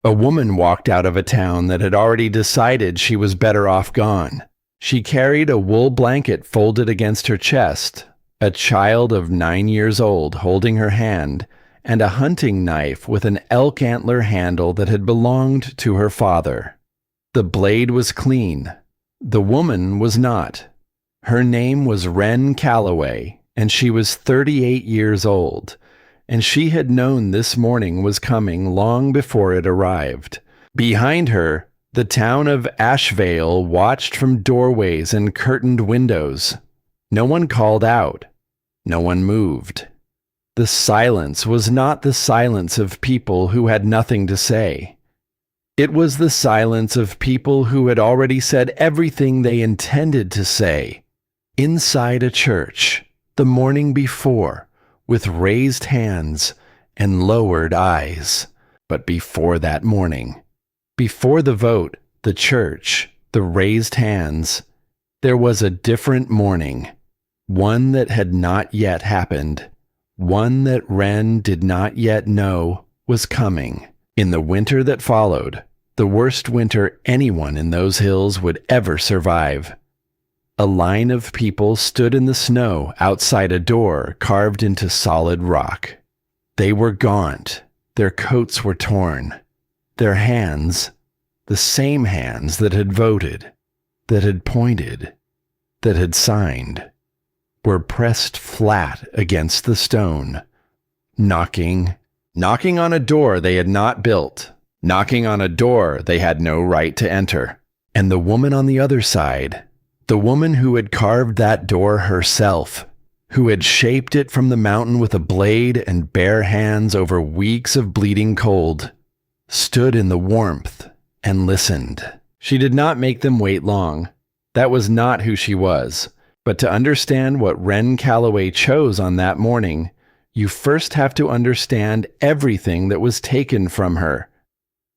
A woman walked out of a town that had already decided she was better off gone. She carried a wool blanket folded against her chest, a child of 9 years old holding her hand, and a hunting knife with an elk antler handle that had belonged to her father. The blade was clean. The woman was not. Her name was Wren Calloway, and she was 38 years old, and she had known this morning was coming long before it arrived. Behind her, the town of Ashevail watched from doorways and curtained windows. No one called out. No one moved. The silence was not the silence of people who had nothing to say. It was the silence of people who had already said everything they intended to say. Inside a church, the morning before, with raised hands and lowered eyes. But before that morning, before the vote, the church, the raised hands, there was a different morning, one that had not yet happened, one that Wren did not yet know was coming. In the winter that followed, the worst winter anyone in those hills would ever survive, a line of people stood in the snow outside a door carved into solid rock. They were gaunt. Their coats were torn. Their hands, the same hands that had voted, that had pointed, that had signed, were pressed flat against the stone, knocking on a door they had not built, knocking on a door they had no right to enter. And the woman on the other side, the woman who had carved that door herself, who had shaped it from the mountain with a blade and bare hands over weeks of bleeding cold, stood in the warmth and listened. She did not make them wait long. That was not who she was. But to understand what Wren Calloway chose on that morning, you first have to understand everything that was taken from her,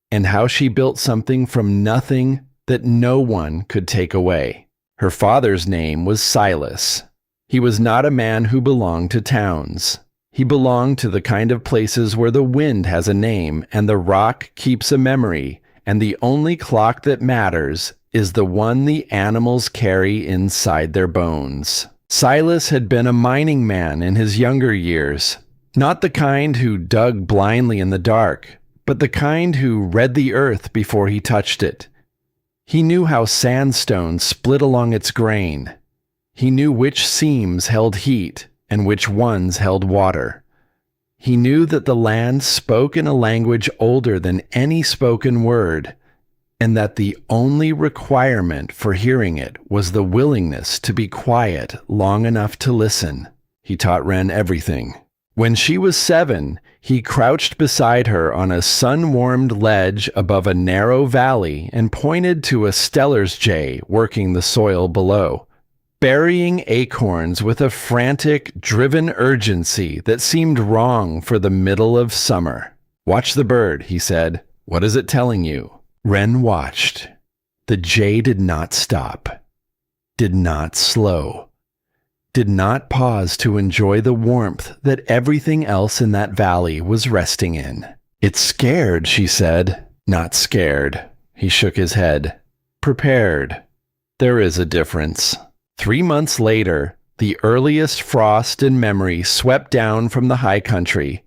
and how she built something from nothing that no one could take away. Her father's name was Silas. He was not a man who belonged to towns. He belonged to the kind of places where the wind has a name and the rock keeps a memory, and the only clock that matters is the one the animals carry inside their bones. Silas had been a mining man in his younger years, not the kind who dug blindly in the dark, but the kind who read the earth before he touched it. He knew how sandstone split along its grain. He knew which seams held heat and which ones held water. He knew that the land spoke in a language older than any spoken word, and that the only requirement for hearing it was the willingness to be quiet long enough to listen. He taught Wren everything. When she was 7, he crouched beside her on a sun-warmed ledge above a narrow valley and pointed to a Steller's jay working the soil below, burying acorns with a frantic, driven urgency that seemed wrong for the middle of summer. "Watch the bird," he said. "What is it telling you?" Wren watched. The jay did not stop, did not slow, did not pause to enjoy the warmth that everything else in that valley was resting in. "It's scared," she said. "Not scared." He shook his head. "Prepared. There is a difference." 3 months later, the earliest frost in memory swept down from the high country,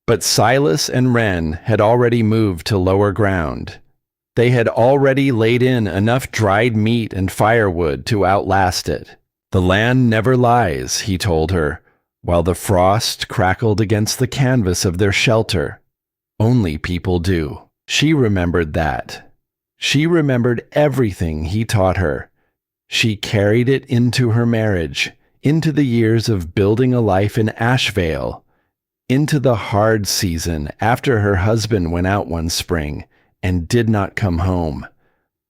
but Silas and Wren had already moved to lower ground. They had already laid in enough dried meat and firewood to outlast it. "The land never lies," he told her, while the frost crackled against the canvas of their shelter. "Only people do." She remembered that. She remembered everything he taught her. She carried it into her marriage, into the years of building a life in Ashevail, into the hard season after her husband went out one spring and did not come home,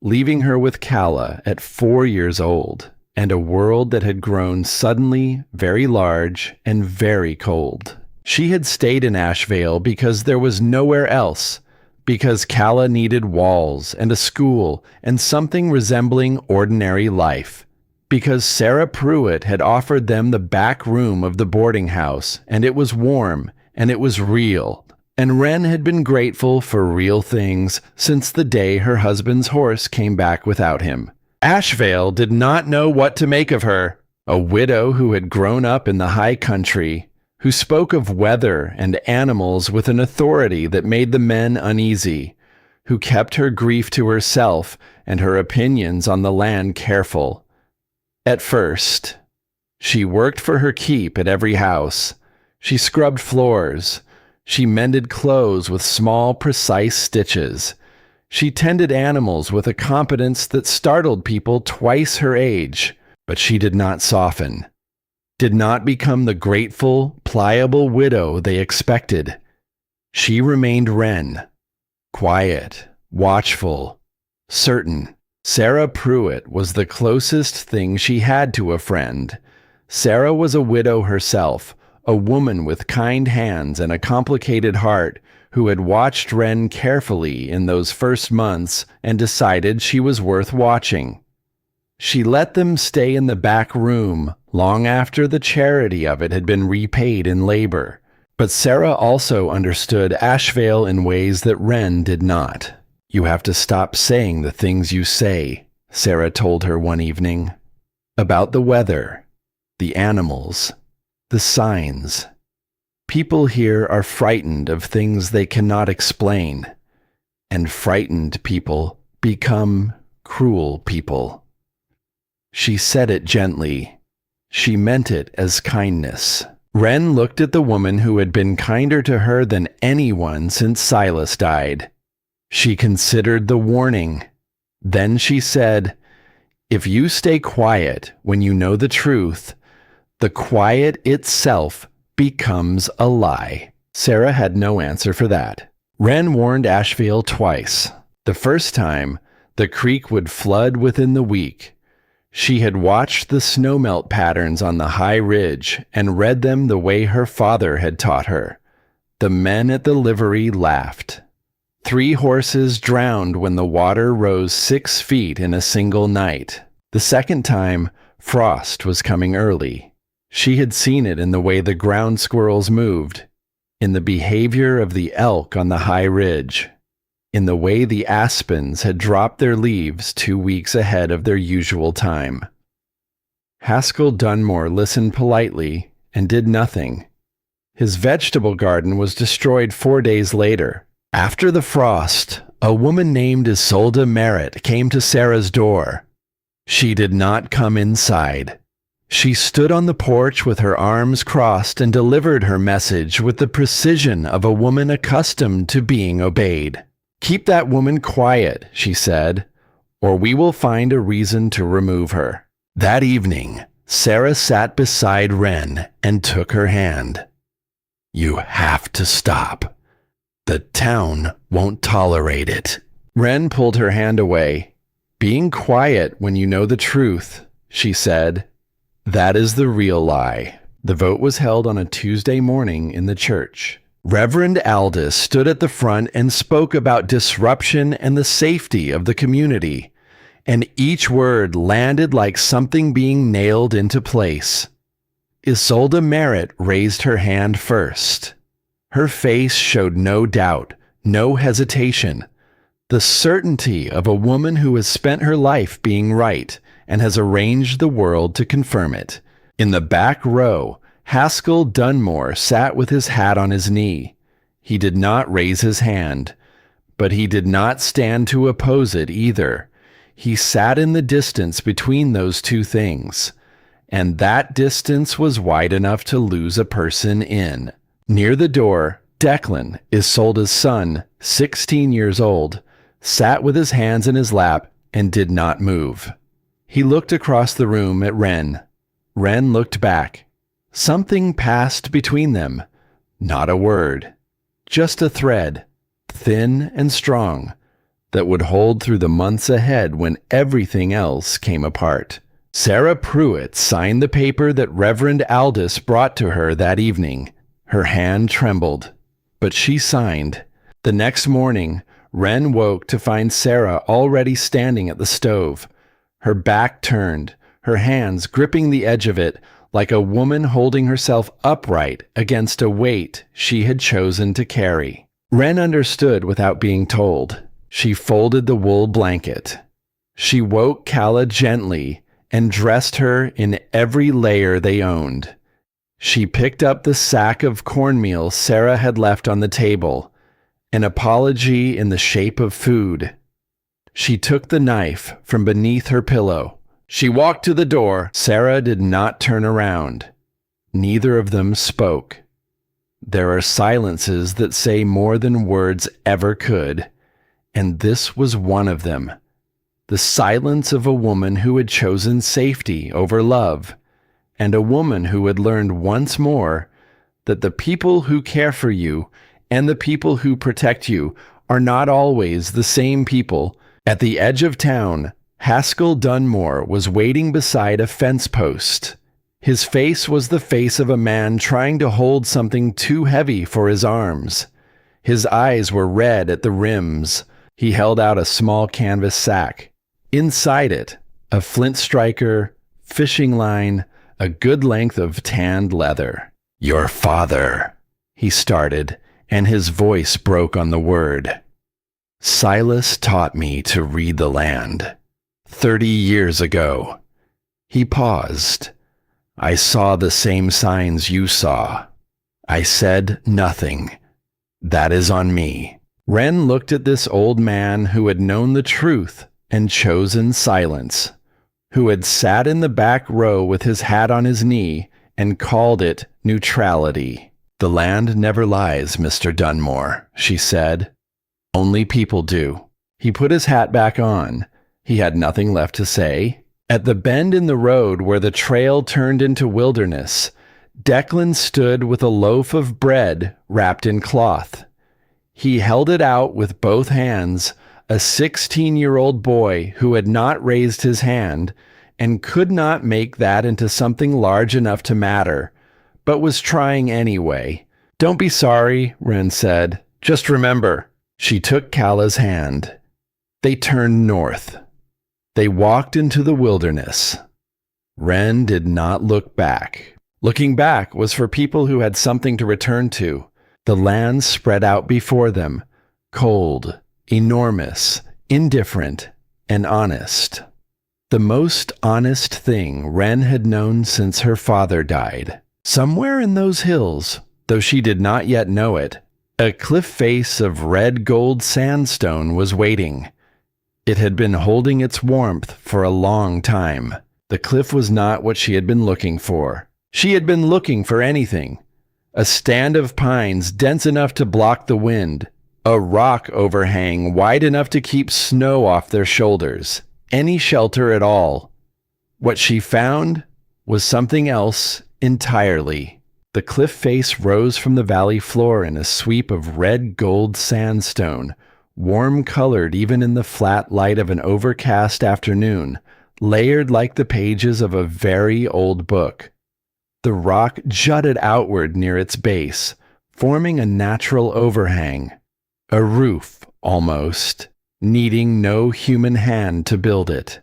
leaving her with Calla at 4 years old, and a world that had grown suddenly very large and very cold. She had stayed in Ashevail because there was nowhere else, because Calla needed walls and a school and something resembling ordinary life, because Sarah Pruitt had offered them the back room of the boarding house, and it was warm, and it was real, and Wren had been grateful for real things since the day her husband's horse came back without him. Ashevail did not know what to make of her, a widow who had grown up in the high country, who spoke of weather and animals with an authority that made the men uneasy, who kept her grief to herself and her opinions on the land careful. At first, she worked for her keep at every house. She scrubbed floors. She mended clothes with small, precise stitches. She tended animals with a competence that startled people twice her age, but she did not soften, did not become the grateful, pliable widow they expected. She remained Wren, quiet, watchful, certain. Sarah Pruitt was the closest thing she had to a friend. Sarah was a widow herself, a woman with kind hands and a complicated heart who had watched Wren carefully in those first months and decided she was worth watching. She let them stay in the back room long after the charity of it had been repaid in labor. But Sarah also understood Ashevail in ways that Wren did not. "You have to stop saying the things you say," Sarah told her one evening. "About the weather, the animals, the signs. People here are frightened of things they cannot explain, and frightened people become cruel people." She said it gently. She meant it as kindness. Wren looked at the woman who had been kinder to her than anyone since Silas died. She considered the warning. Then she said, "If you stay quiet when you know the truth, the quiet itself becomes a lie." Sarah had no answer for that. Wren warned Ashevail twice. The first time, the creek would flood within the week. She had watched the snowmelt patterns on the high ridge and read them the way her father had taught her. The men at the livery laughed. 3 horses drowned when the water rose 6 feet in a single night. The second time, frost was coming early. She had seen it in the way the ground squirrels moved, in the behavior of the elk on the high ridge, in the way the aspens had dropped their leaves 2 weeks ahead of their usual time. Haskell Dunmore listened politely and did nothing. His vegetable garden was destroyed 4 days later. After the frost, a woman named Isolde Merritt came to Sarah's door. She did not come inside. She stood on the porch with her arms crossed and delivered her message with the precision of a woman accustomed to being obeyed. "Keep that woman quiet," she said, "or we will find a reason to remove her." That evening, Sarah sat beside Wren and took her hand. "You have to stop. The town won't tolerate it." Wren pulled her hand away. "Being quiet when you know the truth," she said. "That is the real lie." The vote was held on a Tuesday morning in the church. Reverend Aldous stood at the front and spoke about disruption and the safety of the community, and each word landed like something being nailed into place. Isolde Merritt raised her hand first. Her face showed no doubt, no hesitation, the certainty of a woman who has spent her life being right and has arranged the world to confirm it. In the back row, Haskell Dunmore sat with his hat on his knee. He did not raise his hand, but he did not stand to oppose it either. He sat in the distance between those two things, and that distance was wide enough to lose a person in. Near the door, Declan, Isolde's son, 16 years old, sat with his hands in his lap and did not move. He looked across the room at Wren. Wren looked back. Something passed between them. Not a word. Just a thread, thin and strong, that would hold through the months ahead when everything else came apart. Sarah Pruitt signed the paper that Reverend Aldous brought to her that evening. Her hand trembled, but she signed. The next morning, Wren woke to find Sarah already standing at the stove, her back turned, her hands gripping the edge of it like a woman holding herself upright against a weight she had chosen to carry. Wren understood without being told. She folded the wool blanket. She woke Calla gently and dressed her in every layer they owned. She picked up the sack of cornmeal Sarah had left on the table, an apology in the shape of food. She took the knife from beneath her pillow. She walked to the door. Sarah did not turn around. Neither of them spoke. There are silences that say more than words ever could, and this was one of them. The silence of a woman who had chosen safety over love, and a woman who had learned once more that the people who care for you and the people who protect you are not always the same people. At the edge of town, Haskell Dunmore was waiting beside a fence post. His face was the face of a man trying to hold something too heavy for his arms. His eyes were red at the rims. He held out a small canvas sack. Inside it, a flint striker, fishing line, a good length of tanned leather. "Your father," he started, and his voice broke on the word. "Silas taught me to read the land. 30 years ago." He paused. "I saw the same signs you saw. I said nothing. That is on me." Wren looked at this old man who had known the truth and chosen silence, who had sat in the back row with his hat on his knee and called it neutrality. "The land never lies, Mr. Dunmore," she said. "Only people do." He put his hat back on. He had nothing left to say. At the bend in the road where the trail turned into wilderness, Declan stood with a loaf of bread wrapped in cloth. He held it out with both hands, a 16-year-old boy who had not raised his hand and could not make that into something large enough to matter, but was trying anyway. "Don't be sorry," Wren said. "Just remember." She took Calla's hand. They turned north. They walked into the wilderness. Wren did not look back. Looking back was for people who had something to return to. The land spread out before them, cold, enormous, indifferent, and honest. The most honest thing Wren had known since her father died. Somewhere in those hills, though she did not yet know it, a cliff face of red gold sandstone was waiting. It had been holding its warmth for a long time. The cliff was not what she had been looking for. She had been looking for anything. A stand of pines dense enough to block the wind. A rock overhang wide enough to keep snow off their shoulders. Any shelter at all. What she found was something else entirely. The cliff face rose from the valley floor in a sweep of red gold sandstone, warm-colored even in the flat light of an overcast afternoon, layered like the pages of a very old book. The rock jutted outward near its base, forming a natural overhang, a roof almost, needing no human hand to build it.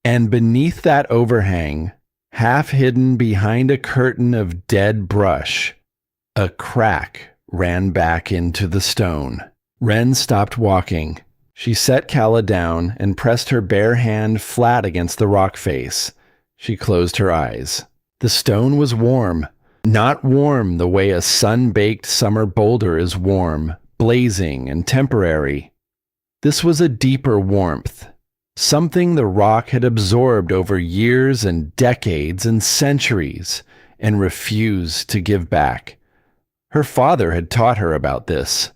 And beneath that overhang, half hidden behind a curtain of dead brush, a crack ran back into the stone. Wren stopped walking. She set Calla down and pressed her bare hand flat against the rock face. She closed her eyes. The stone was warm, not warm the way a sun-baked summer boulder is warm, blazing and temporary. This was a deeper warmth, something the rock had absorbed over years and decades and centuries and refused to give back. Her father had taught her about this,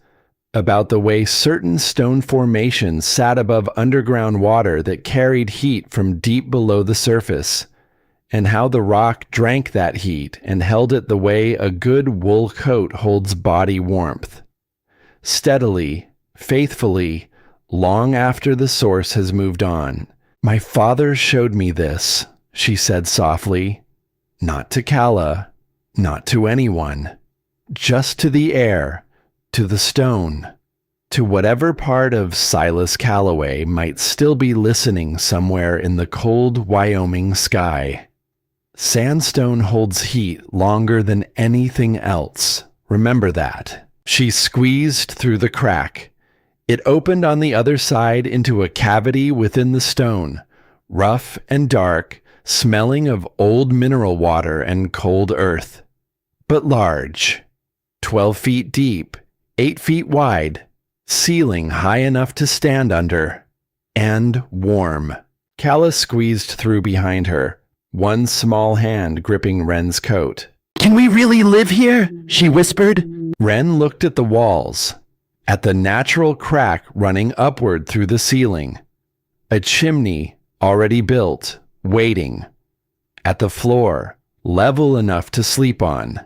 about the way certain stone formations sat above underground water that carried heat from deep below the surface, and how the rock drank that heat and held it the way a good wool coat holds body warmth. Steadily, faithfully, long after the source has moved on. "My father showed me this," she said softly. "Not to Calla, not to anyone. Just to the air, to the stone, to whatever part of Silas Calloway might still be listening somewhere in the cold Wyoming sky. Sandstone holds heat longer than anything else. Remember that. She squeezed through the crack. It opened on the other side into a cavity within the stone, rough and dark, smelling of old mineral water and cold earth, but large. 12 feet deep, 8 feet wide, ceiling high enough to stand under, and warm. Calla squeezed through behind her, one small hand gripping Wren's coat. "Can we really live here?" she whispered. Wren looked at the walls, at the natural crack running upward through the ceiling, a chimney already built, waiting, at the floor, level enough to sleep on,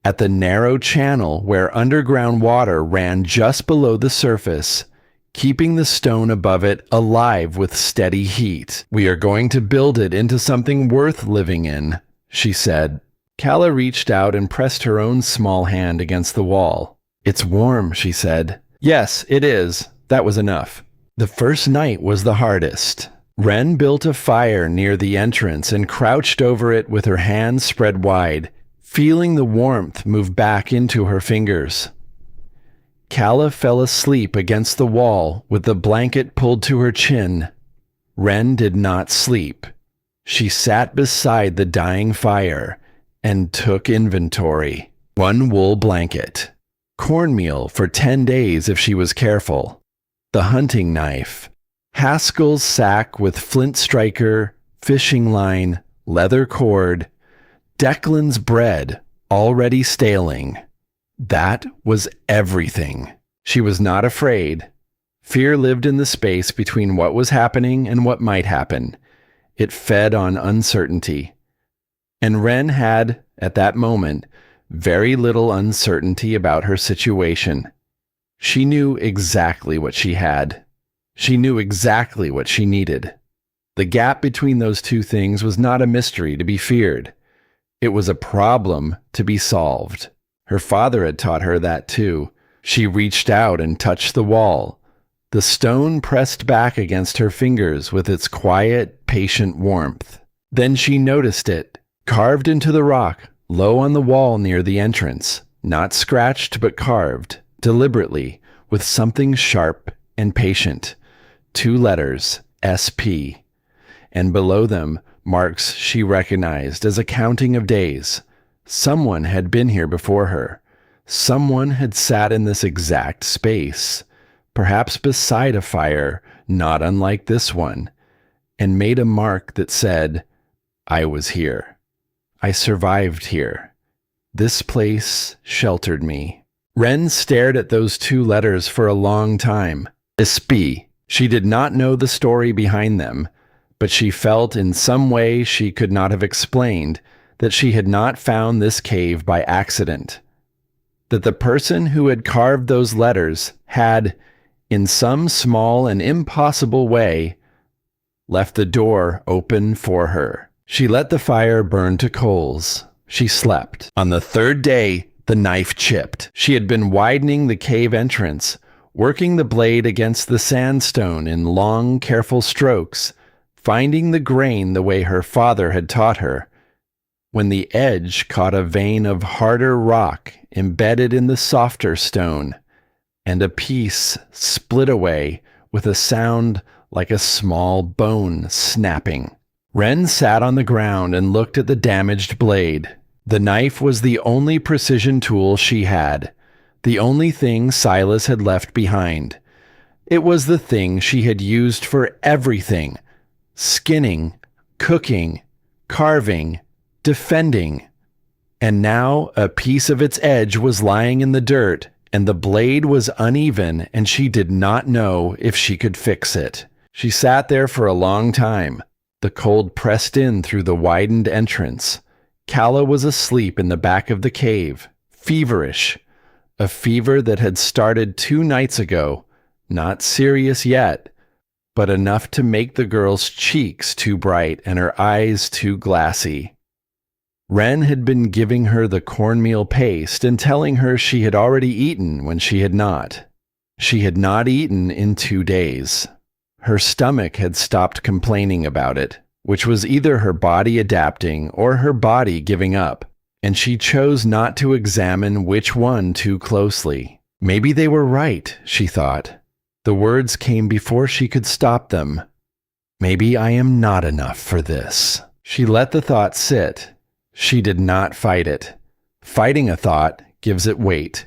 at the narrow channel where underground water ran just below the surface, keeping the stone above it alive with steady heat. "We are going to build it into something worth living in," she said. Calla reached out and pressed her own small hand against the wall. "It's warm," she said. "Yes, it is." That was enough. The first night was the hardest. Wren built a fire near the entrance and crouched over it with her hands spread wide, feeling the warmth move back into her fingers. Calla fell asleep against the wall with the blanket pulled to her chin. Wren did not sleep. She sat beside the dying fire and took inventory. 1 wool blanket. Cornmeal for 10 days if she was careful. The hunting knife. Haskell's sack with flint striker, fishing line, leather cord. Declan's bread, already staling. That was everything. She was not afraid. Fear lived in the space between what was happening and what might happen. It fed on uncertainty. And Wren had, at that moment, very little uncertainty about her situation. She knew exactly what she had. She knew exactly what she needed. The gap between those two things was not a mystery to be feared. It was a problem to be solved. Her father had taught her that too. She reached out and touched the wall. The stone pressed back against her fingers with its quiet, patient warmth. Then she noticed it, carved into the rock, low on the wall near the entrance, not scratched but carved, deliberately, with something sharp and patient. 2 letters, SP. And below them, marks she recognized as a counting of days. Someone had been here before her. Someone had sat in this exact space, perhaps beside a fire not unlike this one, and made a mark that said, "I was here. I survived here. This place sheltered me." Wren stared at those 2 letters for a long time. SP. She did not know the story behind them, but she felt in some way she could not have explained that she had not found this cave by accident. That the person who had carved those letters had, in some small and impossible way, left the door open for her. She let the fire burn to coals. She slept. On the 3rd day, the knife chipped. She had been widening the cave entrance, working the blade against the sandstone in long, careful strokes, finding the grain the way her father had taught her, when the edge caught a vein of harder rock embedded in the softer stone, and a piece split away with a sound like a small bone snapping. Wren sat on the ground and looked at the damaged blade. The knife was the only precision tool she had, the only thing Silas had left behind. It was the thing she had used for everything: skinning, cooking, carving, defending. And now a piece of its edge was lying in the dirt, and the blade was uneven, and she did not know if she could fix it. She sat there for a long time. The cold pressed in through the widened entrance. Calla was asleep in the back of the cave, feverish, a fever that had started 2 nights ago, not serious yet, but enough to make the girl's cheeks too bright and her eyes too glassy. Wren had been giving her the cornmeal paste and telling her she had already eaten when she had not. She had not eaten in 2 days. Her stomach had stopped complaining about it, which was either her body adapting or her body giving up. and she chose not to examine which one too closely. Maybe they were right, she thought. The words came before she could stop them. Maybe I am not enough for this. She let the thought sit. She did not fight it. Fighting a thought gives it weight.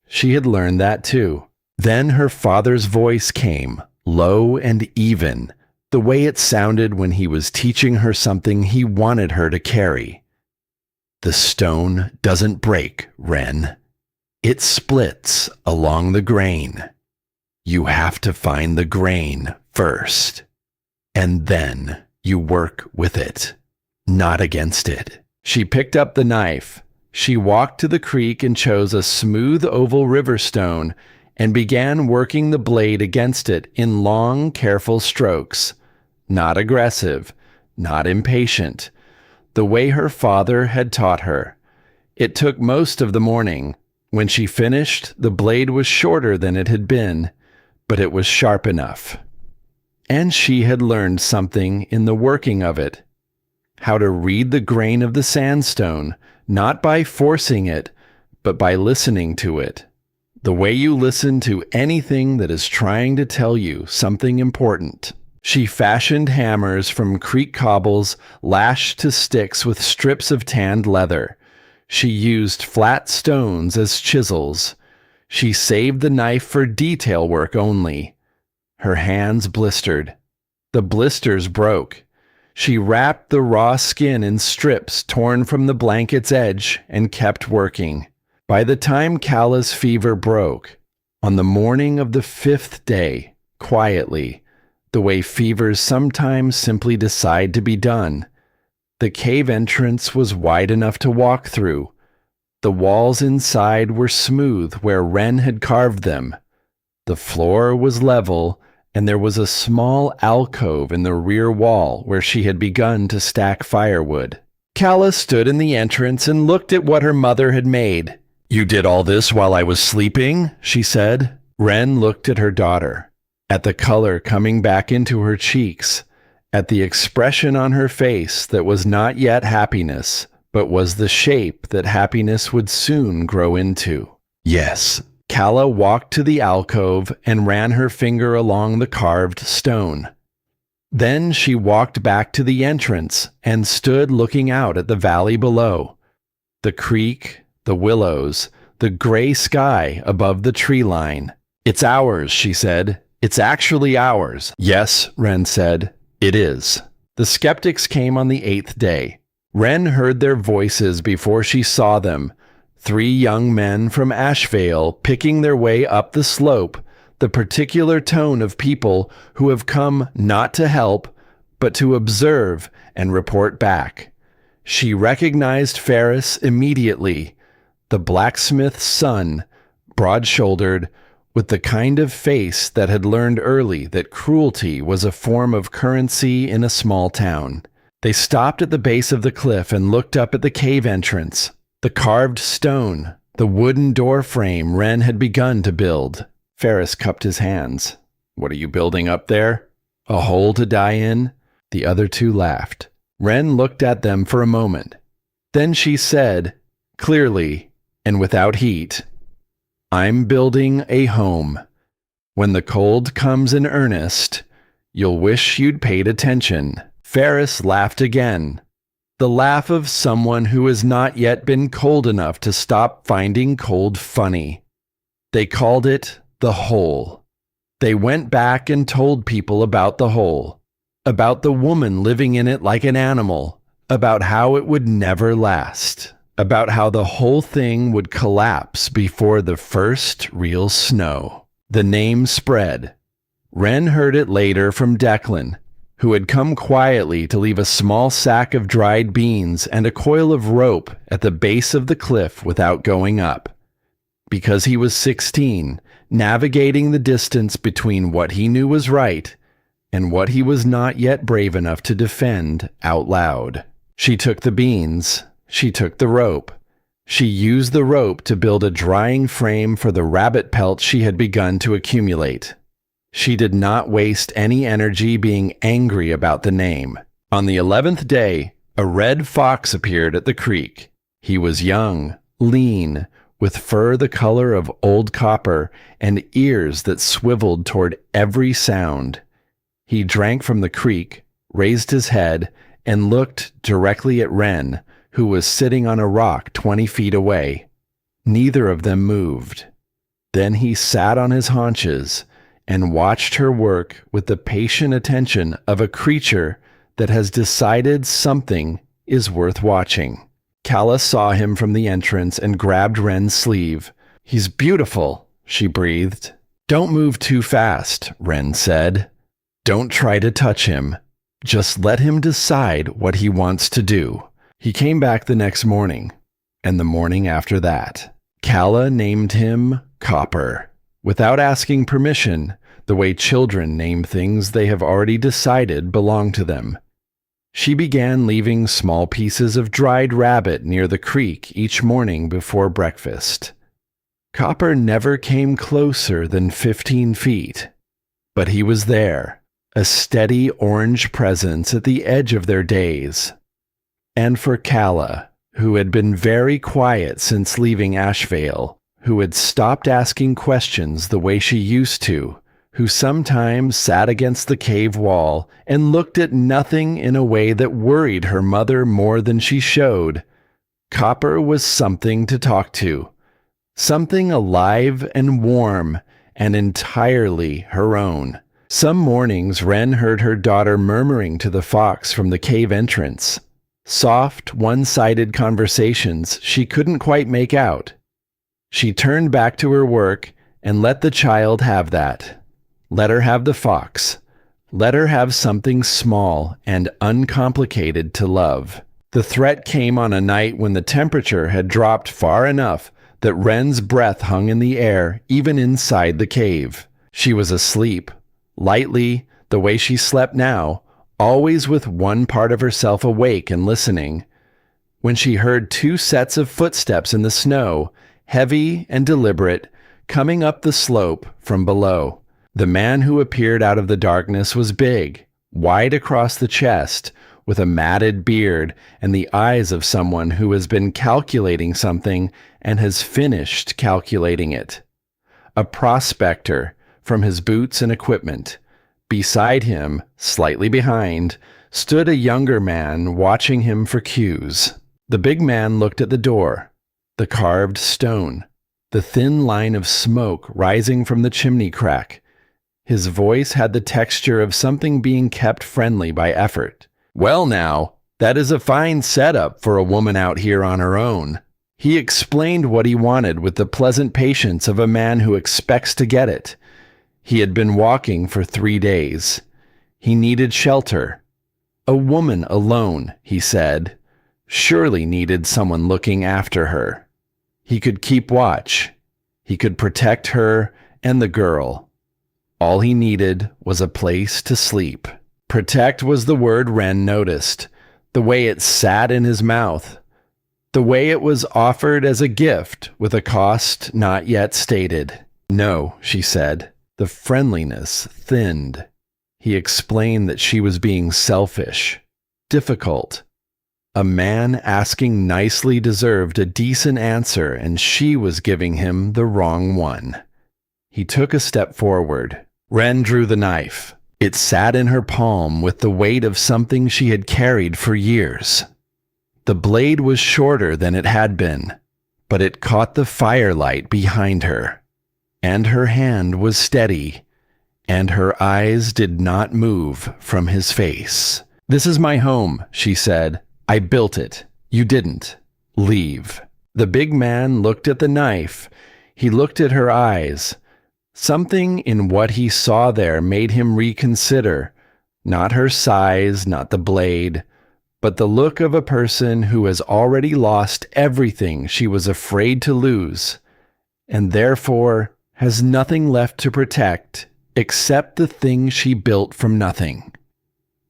She had learned that too. Then her father's voice came, low and even, the way it sounded when he was teaching her something he wanted her to carry. The stone doesn't break, Wren. It splits along the grain. You have to find the grain first, and then you work with it, not against it. She picked up the knife. She walked to the creek and chose a smooth oval river stone and began working the blade against it in long, careful strokes. Not aggressive, not impatient, the way her father had taught her. It took most of the morning. When she finished, the blade was shorter than it had been, but it was sharp enough. And she had learned something in the working of it. How to read the grain of the sandstone, not by forcing it, but by listening to it. The way you listen to anything that is trying to tell you something important. She fashioned hammers from creek cobbles lashed to sticks with strips of tanned leather. She used flat stones as chisels. She saved the knife for detail work only. Her hands blistered. The blisters broke. She wrapped the raw skin in strips torn from the blanket's edge and kept working. By the time Calla's fever broke, on the morning of the 5th day, quietly, the way fevers sometimes simply decide to be done, the cave entrance was wide enough to walk through. The walls inside were smooth where Wren had carved them. The floor was level, and there was a small alcove in the rear wall where she had begun to stack firewood. Calla stood in the entrance and looked at what her mother had made. "You did all this while I was sleeping?" she said. Wren looked at her daughter, at the color coming back into her cheeks, at the expression on her face that was not yet happiness, but was the shape that happiness would soon grow into. "Yes." Calla walked to the alcove and ran her finger along the carved stone. Then she walked back to the entrance and stood looking out at the valley below. The creek, the willows, the gray sky above the tree line. "It's ours," she said. "It's actually ours." "Yes," Wren said. "It is." The skeptics came on the 8th day. Wren heard their voices before she saw them. 3 young men from Ashevail picking their way up the slope, the particular tone of people who have come not to help, but to observe and report back. She recognized Ferris immediately, the blacksmith's son, broad-shouldered, with the kind of face that had learned early that cruelty was a form of currency in a small town. They stopped at the base of the cliff and looked up at the cave entrance. The carved stone, the wooden door frame Wren had begun to build. Ferris cupped his hands. "What are you building up there? A hole to die in?" The other 2 laughed. Wren looked at them for a moment. Then she said, clearly and without heat, "I'm building a home. When the cold comes in earnest, you'll wish you'd paid attention." Ferris laughed again. The laugh of someone who has not yet been cold enough to stop finding cold funny. They called it the hole. They went back and told people about the hole, about the woman living in it like an animal, about how it would never last, about how the whole thing would collapse before the first real snow. The name spread. Wren heard it later from Declan, who had come quietly to leave a small sack of dried beans and a coil of rope at the base of the cliff without going up. Because he was 16, navigating the distance between what he knew was right and what he was not yet brave enough to defend out loud. She took the beans. She took the rope. She used the rope to build a drying frame for the rabbit pelts she had begun to accumulate. She did not waste any energy being angry about the name. On the 11th day, a red fox appeared at the creek. He was young, lean, with fur the color of old copper and ears that swiveled toward every sound. He drank from the creek, raised his head, and looked directly at Wren, who was sitting on a rock 20 feet away. Neither of them moved. Then he sat on his haunches and watched her work with the patient attention of a creature that has decided something is worth watching. Calla saw him from the entrance and grabbed Wren's sleeve. "He's beautiful," she breathed. "Don't move too fast," Wren said. "Don't try to touch him. Just let him decide what he wants to do." He came back the next morning, and the morning after that. Calla named him Copper, without asking permission, the way children name things they have already decided belong to them. She began leaving small pieces of dried rabbit near the creek each morning before breakfast. Copper never came closer than 15 feet, but he was there, a steady orange presence at the edge of their days. And for Calla, who had been very quiet since leaving Ashevail, who had stopped asking questions the way she used to, who sometimes sat against the cave wall and looked at nothing in a way that worried her mother more than she showed, Copper was something to talk to, something alive and warm and entirely her own. Some mornings Wren heard her daughter murmuring to the fox from the cave entrance, soft, one-sided conversations she couldn't quite make out. She turned back to her work and let the child have that. Let her have the fox. Let her have something small and uncomplicated to love. The threat came on a night when the temperature had dropped far enough that Wren's breath hung in the air even inside the cave. She was asleep, lightly, the way she slept now, always with one part of herself awake and listening. When she heard 2 sets of footsteps in the snow, heavy and deliberate, coming up the slope from below. The man who appeared out of the darkness was big, wide across the chest, with a matted beard and the eyes of someone who has been calculating something and has finished calculating it. A prospector, from his boots and equipment. Beside him, slightly behind, stood a younger man watching him for cues. The big man looked at the door, the carved stone, the thin line of smoke rising from the chimney crack. His voice had the texture of something being kept friendly by effort. "Well now, that is a fine setup for a woman out here on her own." He explained what he wanted with the pleasant patience of a man who expects to get it. He had been walking for 3 days. He needed shelter. A woman alone, he said, surely needed someone looking after her. He could keep watch. He could protect her and the girl. All he needed was a place to sleep. Protect was the word Wren noticed, the way it sat in his mouth, the way it was offered as a gift with a cost not yet stated. "No," she said. The friendliness thinned. He explained that she was being selfish, difficult. A man asking nicely deserved a decent answer, and she was giving him the wrong one. He took a step forward. Wren drew the knife. It sat in her palm with the weight of something she had carried for years. The blade was shorter than it had been, but it caught the firelight behind her. And her hand was steady, and her eyes did not move from his face. "This is my home," she said. "I built it. You didn't. Leave." The big man looked at the knife. He looked at her eyes. Something in what he saw there made him reconsider, not her size, not the blade, but the look of a person who has already lost everything she was afraid to lose, and therefore has nothing left to protect except the thing she built from nothing,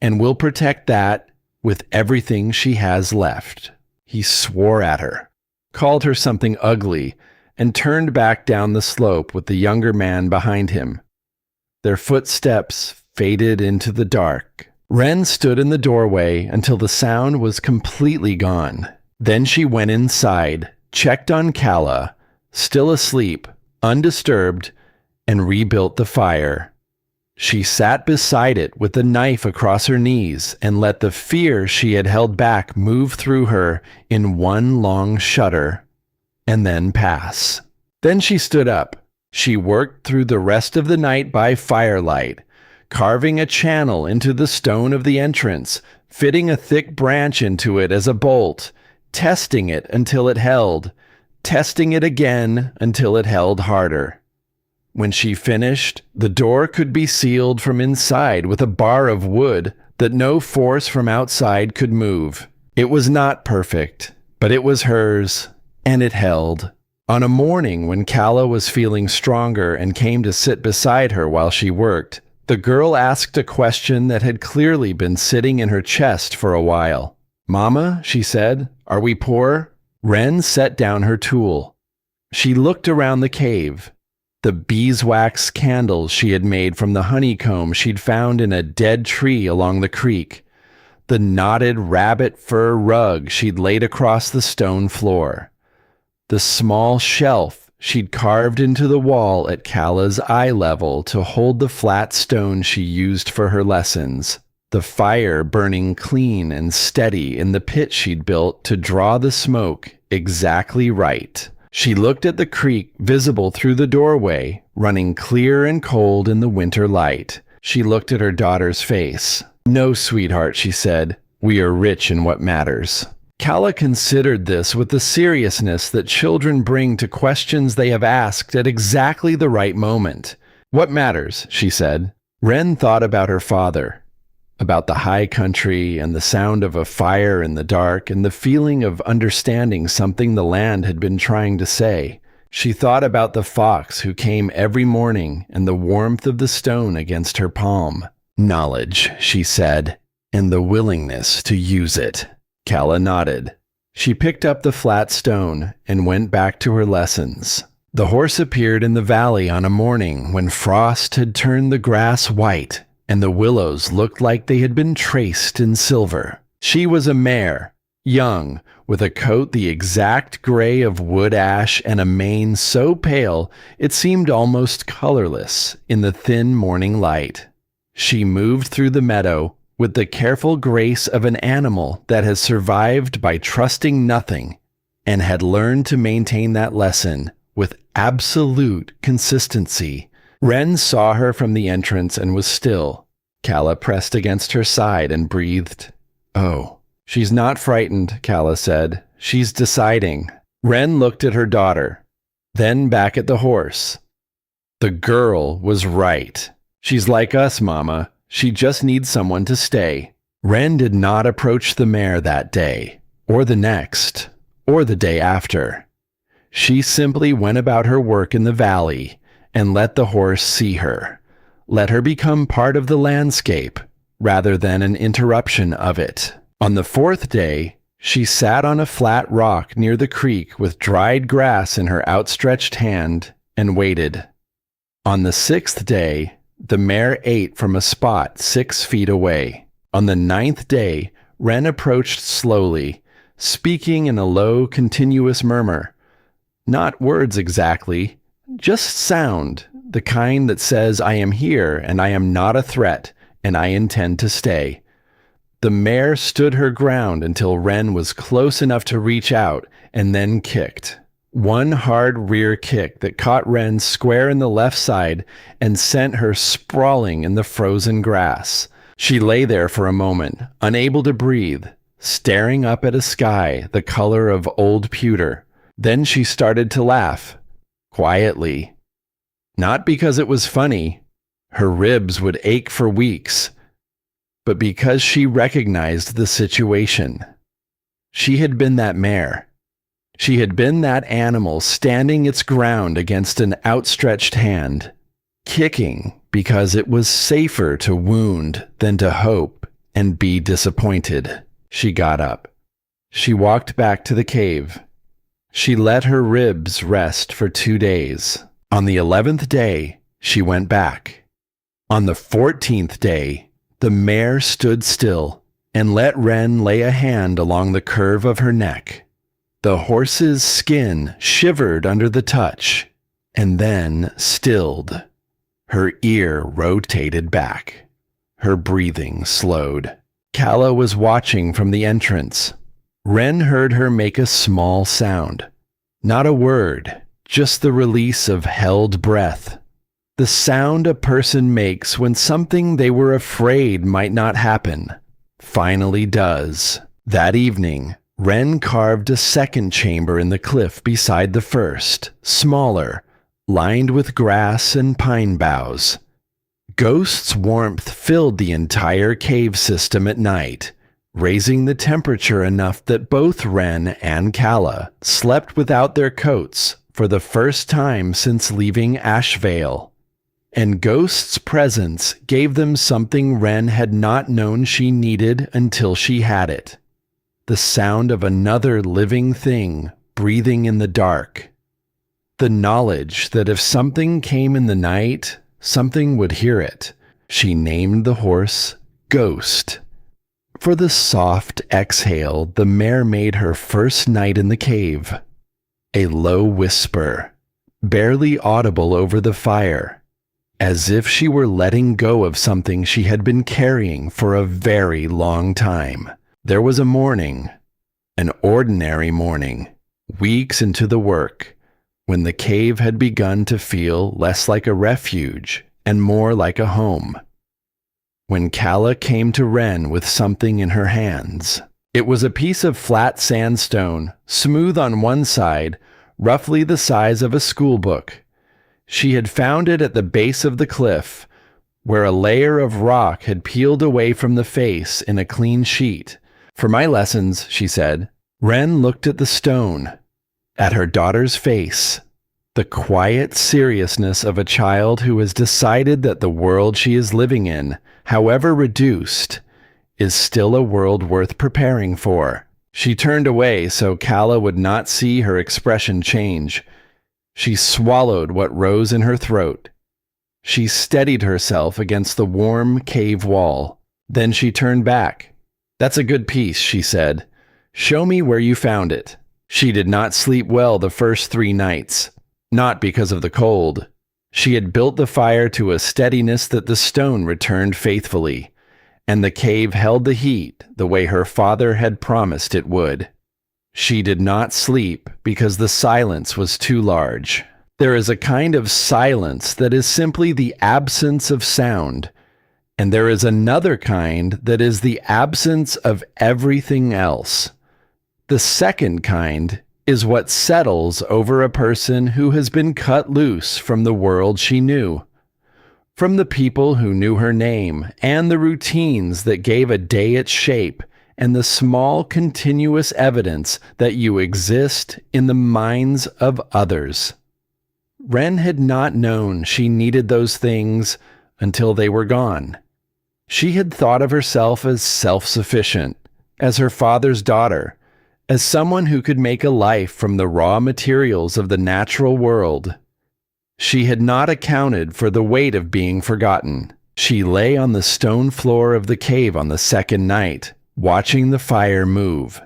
and will protect that with everything she has left. He swore at her, called her something ugly, and turned back down the slope with the younger man behind him. Their footsteps faded into the dark. Wren stood in the doorway until the sound was completely gone. Then she went inside, checked on Calla, still asleep, undisturbed, and rebuilt the fire. She sat beside it with the knife across her knees and let the fear she had held back move through her in one long shudder, and then pass. Then she stood up. She worked through the rest of the night by firelight, carving a channel into the stone of the entrance, fitting a thick branch into it as a bolt, testing it until it held, testing it again until it held harder. When she finished, the door could be sealed from inside with a bar of wood that no force from outside could move. It was not perfect, but it was hers, and it held. On a morning when Calla was feeling stronger and came to sit beside her while she worked, the girl asked a question that had clearly been sitting in her chest for a while. "Mama," she said, "are we poor?" Wren set down her tool. She looked around the cave. The beeswax candles she had made from the honeycomb she'd found in a dead tree along the creek. The knotted rabbit fur rug she'd laid across the stone floor. The small shelf she'd carved into the wall at Calla's eye level to hold the flat stone she used for her lessons. The fire burning clean and steady in the pit she'd built to draw the smoke exactly right. She looked at the creek visible through the doorway, running clear and cold in the winter light. She looked at her daughter's face. "No, sweetheart," she said. "We are rich in what matters." Calla considered this with the seriousness that children bring to questions they have asked at exactly the right moment. "What matters?" she said. Wren thought about her father, about the high country and the sound of a fire in the dark and the feeling of understanding something the land had been trying to say. She thought about the fox who came every morning and the warmth of the stone against her palm. "Knowledge," she said, "and the willingness to use it." Calla nodded. She picked up the flat stone and went back to her lessons. The horse appeared in the valley on a morning when frost had turned the grass white and the willows looked like they had been traced in silver. She was a mare, young, with a coat the exact gray of wood ash and a mane so pale it seemed almost colorless in the thin morning light. She moved through the meadow with the careful grace of an animal that has survived by trusting nothing and had learned to maintain that lesson with absolute consistency. Wren saw her from the entrance and was still. Calla pressed against her side and breathed. "Oh, she's not frightened," Calla said. "She's deciding." Wren looked at her daughter, then back at the horse. The girl was right. "She's like us, Mama. She just needs someone to stay." Wren did not approach the mare that day, or the next, or the day after. She simply went about her work in the valley and let the horse see her. Let her become part of the landscape, rather than an interruption of it. On the fourth day, she sat on a flat rock near the creek with dried grass in her outstretched hand and waited. On the sixth day, the mare ate from a spot 6 feet away. On the 9th day, Wren approached slowly, speaking in a low, continuous murmur. Not words exactly, just sound, the kind that says, "I am here, and I am not a threat, and I intend to stay." The mare stood her ground until Wren was close enough to reach out, and then kicked. One hard rear kick that caught Wren square in the left side and sent her sprawling in the frozen grass. She lay there for a moment, unable to breathe, staring up at a sky the color of old pewter. Then she started to laugh, quietly. Not because it was funny, her ribs would ache for weeks, but because she recognized the situation. She had been that mare. She had been that animal standing its ground against an outstretched hand, kicking because it was safer to wound than to hope and be disappointed. She got up. She walked back to the cave. She let her ribs rest for 2 days. On the 11th day, she went back. On the 14th day, the mare stood still and let Wren lay a hand along the curve of her neck. The horse's skin shivered under the touch, and then stilled. Her ear rotated back. Her breathing slowed. Calla was watching from the entrance. Ren heard her make a small sound. Not a word, just the release of held breath. The sound a person makes when something they were afraid might not happen finally does. That evening, Ren carved a second chamber in the cliff beside the first, smaller, lined with grass and pine boughs. Ghost's warmth filled the entire cave system at night, raising the temperature enough that both Ren and Calla slept without their coats for the first time since leaving Ashevail. And Ghost's presence gave them something Ren had not known she needed until she had it. The sound of another living thing breathing in the dark. The knowledge that if something came in the night, something would hear it. She named the horse Ghost. For the soft exhale the mare made her first night in the cave. A low whisper, barely audible over the fire, as if she were letting go of something she had been carrying for a very long time. There was a morning, an ordinary morning, weeks into the work, when the cave had begun to feel less like a refuge and more like a home. When Calla came to Ren with something in her hands. It was a piece of flat sandstone, smooth on one side, roughly the size of a schoolbook. She had found it at the base of the cliff, where a layer of rock had peeled away from the face in a clean sheet. For my lessons, she said. Ren looked at the stone, at her daughter's face, the quiet seriousness of a child who has decided that the world she is living in, however reduced, is still a world worth preparing for. She turned away so Calla would not see her expression change. She swallowed what rose in her throat. She steadied herself against the warm cave wall. Then she turned back. "That's a good piece," she said. "Show me where you found it." She did not sleep well the first 3 nights, not because of the cold. She had built the fire to a steadiness that the stone returned faithfully, and the cave held the heat the way her father had promised it would. She did not sleep because the silence was too large. There is a kind of silence that is simply the absence of sound, and there is another kind that is the absence of everything else. The second kind is what settles over a person who has been cut loose from the world she knew, from the people who knew her name and the routines that gave a day its shape, and the small continuous evidence that you exist in the minds of others. Ren had not known she needed those things until they were gone. She had thought of herself as self-sufficient, as her father's daughter, as someone who could make a life from the raw materials of the natural world. She had not accounted for the weight of being forgotten. She lay on the stone floor of the cave on the second night, watching the fire move,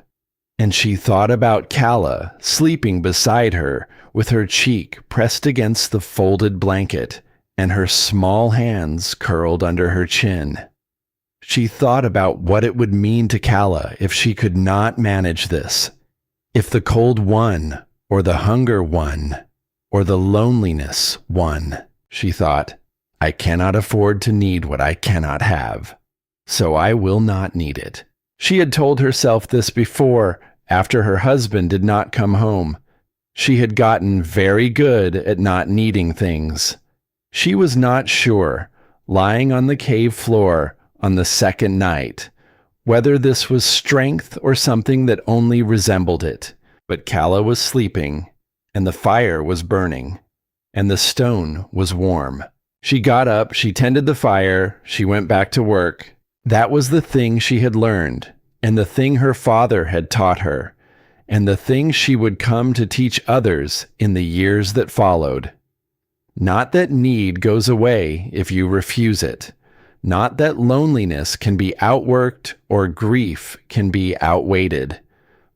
and she thought about Calla sleeping beside her with her cheek pressed against the folded blanket and her small hands curled under her chin. She thought about what it would mean to Calla if she could not manage this, if the cold won, or the hunger won, or the loneliness won. She thought, "I cannot afford to need what I cannot have, so I will not need it." She had told herself this before, after her husband did not come home. She had gotten very good at not needing things. She was not sure, lying on the cave floor on the second night, whether this was strength or something that only resembled it. But Calla was sleeping, and the fire was burning, and the stone was warm. She got up, she tended the fire, she went back to work. That was the thing she had learned, and the thing her father had taught her, and the thing she would come to teach others in the years that followed. Not that need goes away if you refuse it. Not that loneliness can be outworked or grief can be outweighted,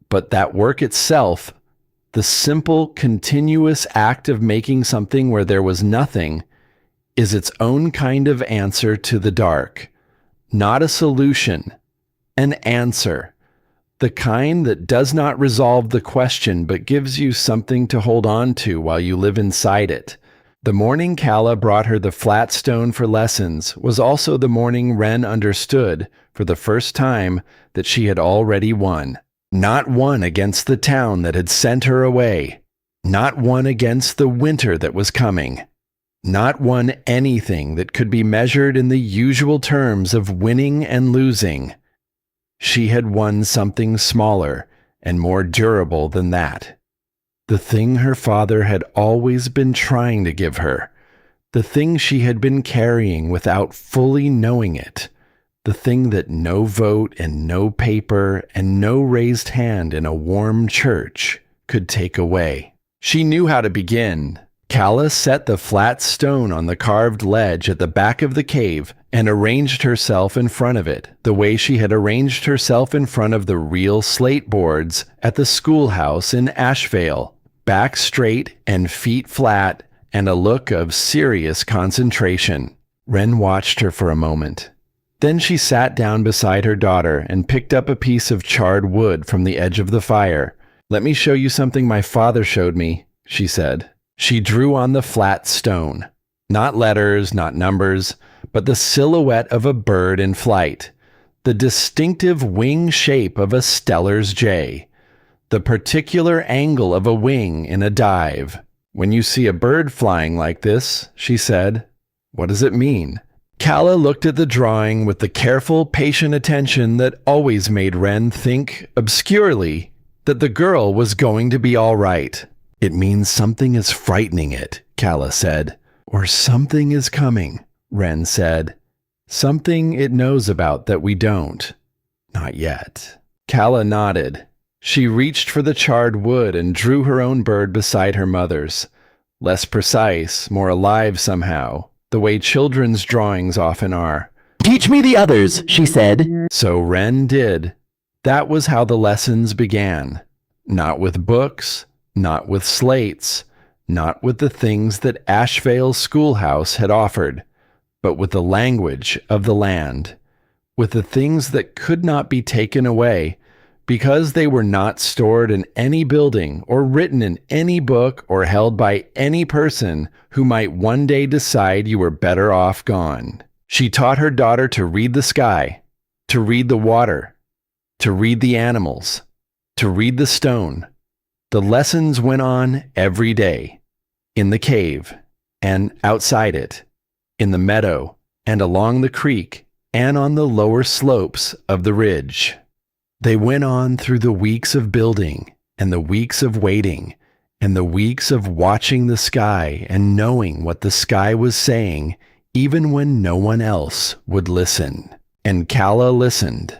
But that work itself, the simple, continuous act of making something where there was nothing, is its own kind of answer to the dark. Not a solution, an answer. The kind that does not resolve the question but gives you something to hold on to while you live inside it. The morning Calla brought her the flat stone for lessons was also the morning Wren understood, for the first time, that she had already won. Not one against the town that had sent her away. Not one against the winter that was coming. Not one anything that could be measured in the usual terms of winning and losing. She had won something smaller and more durable than that. The thing her father had always been trying to give her. The thing she had been carrying without fully knowing it. The thing that no vote and no paper and no raised hand in a warm church could take away. She knew how to begin. Calla set the flat stone on the carved ledge at the back of the cave and arranged herself in front of it, the way she had arranged herself in front of the real slate boards at the schoolhouse in Ashevail, back straight and feet flat, and a look of serious concentration. Wren watched her for a moment. Then she sat down beside her daughter and picked up a piece of charred wood from the edge of the fire. "Let me show you something my father showed me," she said. She drew on the flat stone. Not letters, not numbers, but the silhouette of a bird in flight. The distinctive wing shape of a Steller's jay. The particular angle of a wing in a dive. "When you see a bird flying like this," she said, "what does it mean?" Calla looked at the drawing with the careful, patient attention that always made Wren think, obscurely, that the girl was going to be all right. "It means something is frightening it," Calla said. "Or something is coming," Wren said. "Something it knows about that we don't. Not yet." Calla nodded. She reached for the charred wood and drew her own bird beside her mother's. Less precise, more alive somehow, the way children's drawings often are. "Teach me the others," she said. So Wren did. That was how the lessons began. Not with books, not with slates, not with the things that Ashevail's schoolhouse had offered, but with the language of the land, with the things that could not be taken away, because they were not stored in any building or written in any book or held by any person who might one day decide you were better off gone. She taught her daughter to read the sky, to read the water, to read the animals, to read the stone. The lessons went on every day, in the cave and outside it, in the meadow and along the creek and on the lower slopes of the ridge. They went on through the weeks of building and the weeks of waiting and the weeks of watching the sky and knowing what the sky was saying even when no one else would listen. And Calla listened.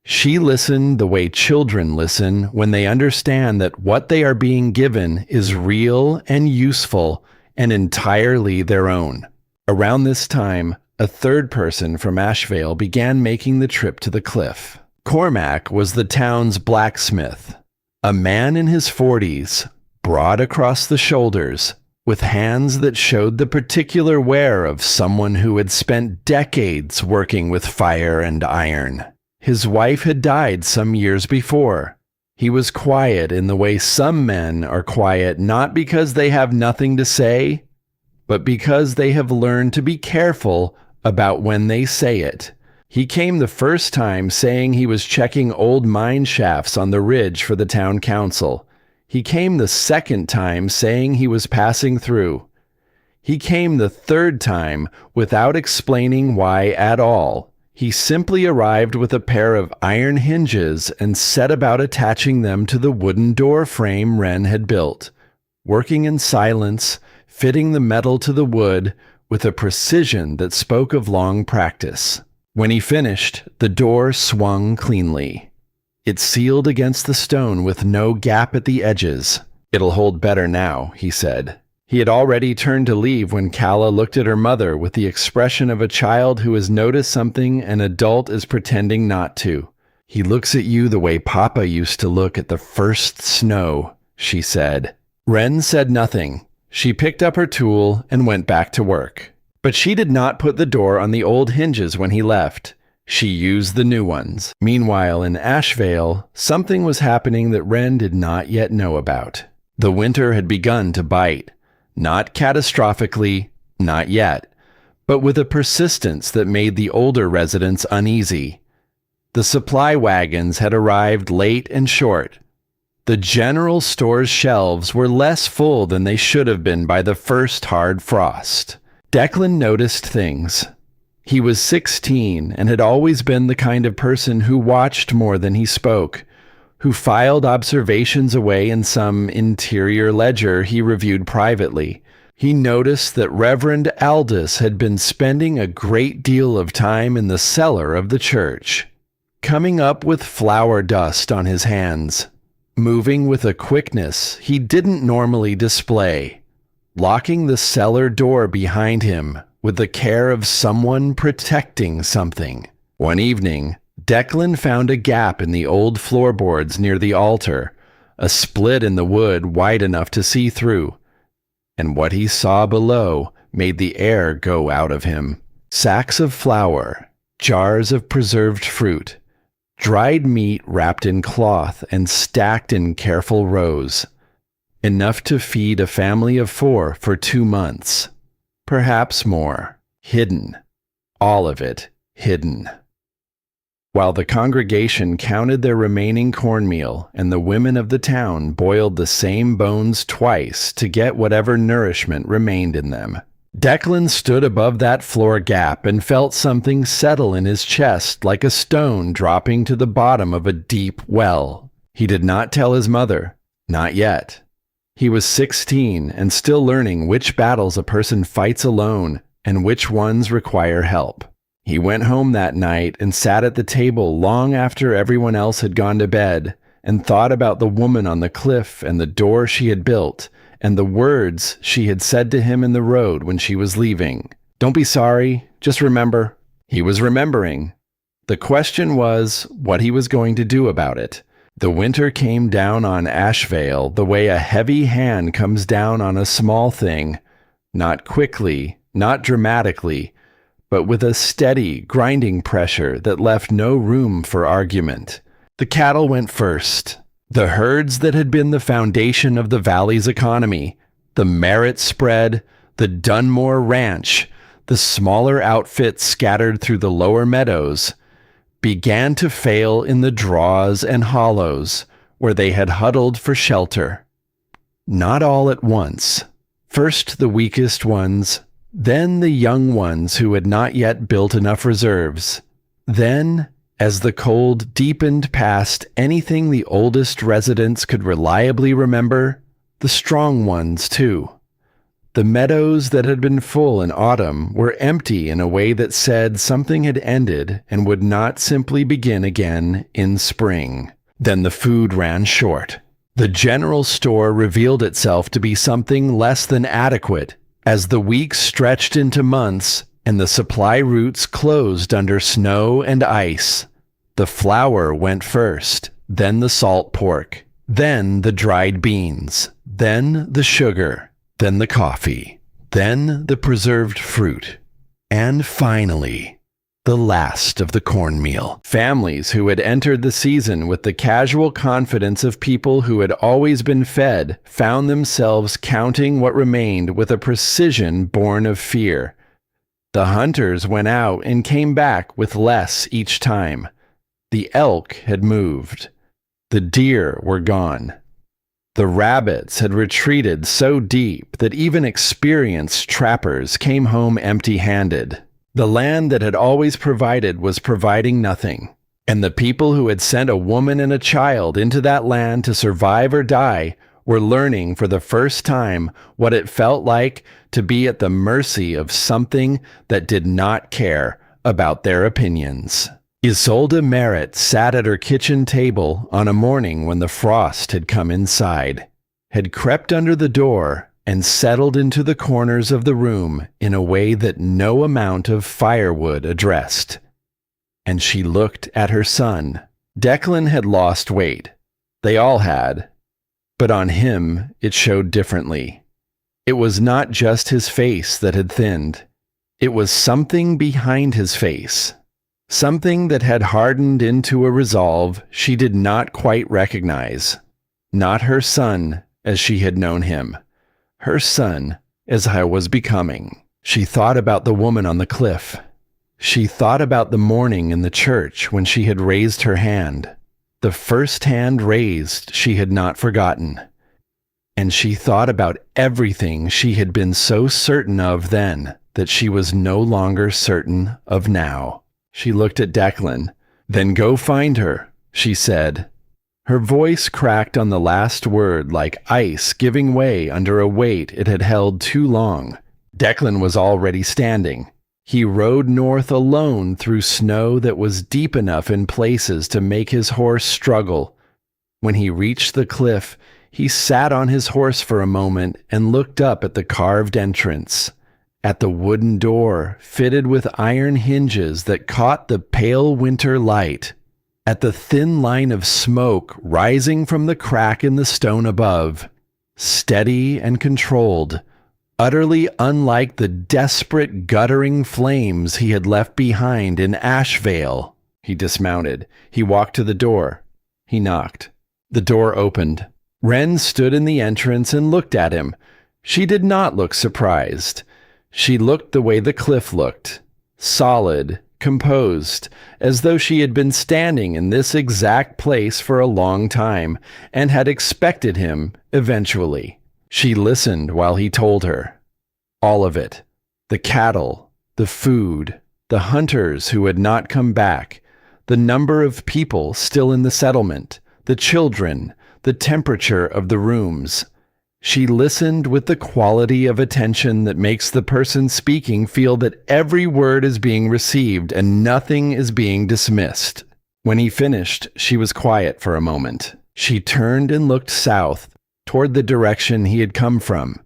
She listened the way children listen when they understand that what they are being given is real and useful and entirely their own. Around this time, a third person from Ashevail began making the trip to the cliff. Cormac was the town's blacksmith, a man in his 40s, broad across the shoulders, with hands that showed the particular wear of someone who had spent decades working with fire and iron. His wife had died some years before. He was quiet in the way some men are quiet not because they have nothing to say, but because they have learned to be careful about when they say it. He came the first time saying he was checking old mine shafts on the ridge for the town council. He came the second time saying he was passing through. He came the third time without explaining why at all. He simply arrived with a pair of iron hinges and set about attaching them to the wooden door frame Wren had built, working in silence, fitting the metal to the wood with a precision that spoke of long practice. When he finished, the door swung cleanly. It sealed against the stone with no gap at the edges. "It'll hold better now," he said. He had already turned to leave when Calla looked at her mother with the expression of a child who has noticed something an adult is pretending not to. "He looks at you the way Papa used to look at the first snow," she said. Wren said nothing. She picked up her tool and went back to work. But she did not put the door on the old hinges when he left. She used the new ones. Meanwhile, in Ashevail, something was happening that Wren did not yet know about. The winter had begun to bite. Not catastrophically, not yet, but with a persistence that made the older residents uneasy. The supply wagons had arrived late and short. The general store's shelves were less full than they should have been by the first hard frost. Declan noticed things. He was 16 and had always been the kind of person who watched more than he spoke, who filed observations away in some interior ledger he reviewed privately. He noticed that Reverend Aldous had been spending a great deal of time in the cellar of the church, coming up with flour dust on his hands, moving with a quickness he didn't normally display, locking the cellar door behind him with the care of someone protecting something. One evening, Declan found a gap in the old floorboards near the altar, a split in the wood wide enough to see through, and what he saw below made the air go out of him. Sacks of flour, jars of preserved fruit, dried meat wrapped in cloth and stacked in careful rows, enough to feed a family of 4 for 2 months. Perhaps more. Hidden. All of it hidden. While the congregation counted their remaining cornmeal and the women of the town boiled the same bones twice to get whatever nourishment remained in them, Declan stood above that floor gap and felt something settle in his chest like a stone dropping to the bottom of a deep well. He did not tell his mother. Not yet. He was 16 and still learning which battles a person fights alone and which ones require help. He went home that night and sat at the table long after everyone else had gone to bed and thought about the woman on the cliff and the door she had built and the words she had said to him in the road when she was leaving. "Don't be sorry, just remember." He was remembering. The question was what he was going to do about it. The winter came down on Ashevail the way a heavy hand comes down on a small thing, not quickly, not dramatically, but with a steady, grinding pressure that left no room for argument. The cattle went first. The herds that had been the foundation of the valley's economy, the Merritt spread, the Dunmore Ranch, the smaller outfits scattered through the lower meadows, began to fail in the draws and hollows where they had huddled for shelter. Not all at once. First the weakest ones, then the young ones who had not yet built enough reserves. Then, as the cold deepened past anything the oldest residents could reliably remember, the strong ones too. The meadows that had been full in autumn were empty in a way that said something had ended and would not simply begin again in spring. Then the food ran short. The general store revealed itself to be something less than adequate as the weeks stretched into months and the supply routes closed under snow and ice. The flour went first, then the salt pork, then the dried beans, then the sugar, then the coffee, then the preserved fruit, and finally, the last of the cornmeal. Families who had entered the season with the casual confidence of people who had always been fed found themselves counting what remained with a precision born of fear. The hunters went out and came back with less each time. The elk had moved. The deer were gone. The rabbits had retreated so deep that even experienced trappers came home empty-handed. The land that had always provided was providing nothing, and the people who had sent a woman and a child into that land to survive or die were learning for the first time what it felt like to be at the mercy of something that did not care about their opinions. Isolde Merritt sat at her kitchen table on a morning when the frost had come inside, had crept under the door, and settled into the corners of the room in a way that no amount of firewood addressed. And she looked at her son, Declan had lost weight. They all had. But on him, it showed differently. It was not just his face that had thinned. It was something behind his face. Something that had hardened into a resolve she did not quite recognize. Not her son as she had known him. Her son as I was becoming. She thought about the woman on the cliff. She thought about the morning in the church when she had raised her hand. The first hand raised she had not forgotten. And she thought about everything she had been so certain of then that she was no longer certain of now. She looked at Declan. "Then go find her," she said. Her voice cracked on the last word like ice giving way under a weight it had held too long. Declan was already standing. He rode north alone through snow that was deep enough in places to make his horse struggle. When he reached the cliff, he sat on his horse for a moment and looked up at the carved entrance, at the wooden door fitted with iron hinges that caught the pale winter light, at the thin line of smoke rising from the crack in the stone above, steady and controlled, utterly unlike the desperate guttering flames he had left behind in Ashevail. He dismounted. He walked to the door. He knocked. The door opened. Wren stood in the entrance and looked at him. She did not look surprised. She looked the way the cliff looked, solid, composed, as though she had been standing in this exact place for a long time and had expected him eventually. She listened while he told her. All of it. The cattle, the food, the hunters who had not come back, the number of people still in the settlement, the children, the temperature of the rooms. She listened with the quality of attention that makes the person speaking feel that every word is being received and nothing is being dismissed. When he finished, she was quiet for a moment. She turned and looked south, toward the direction he had come from.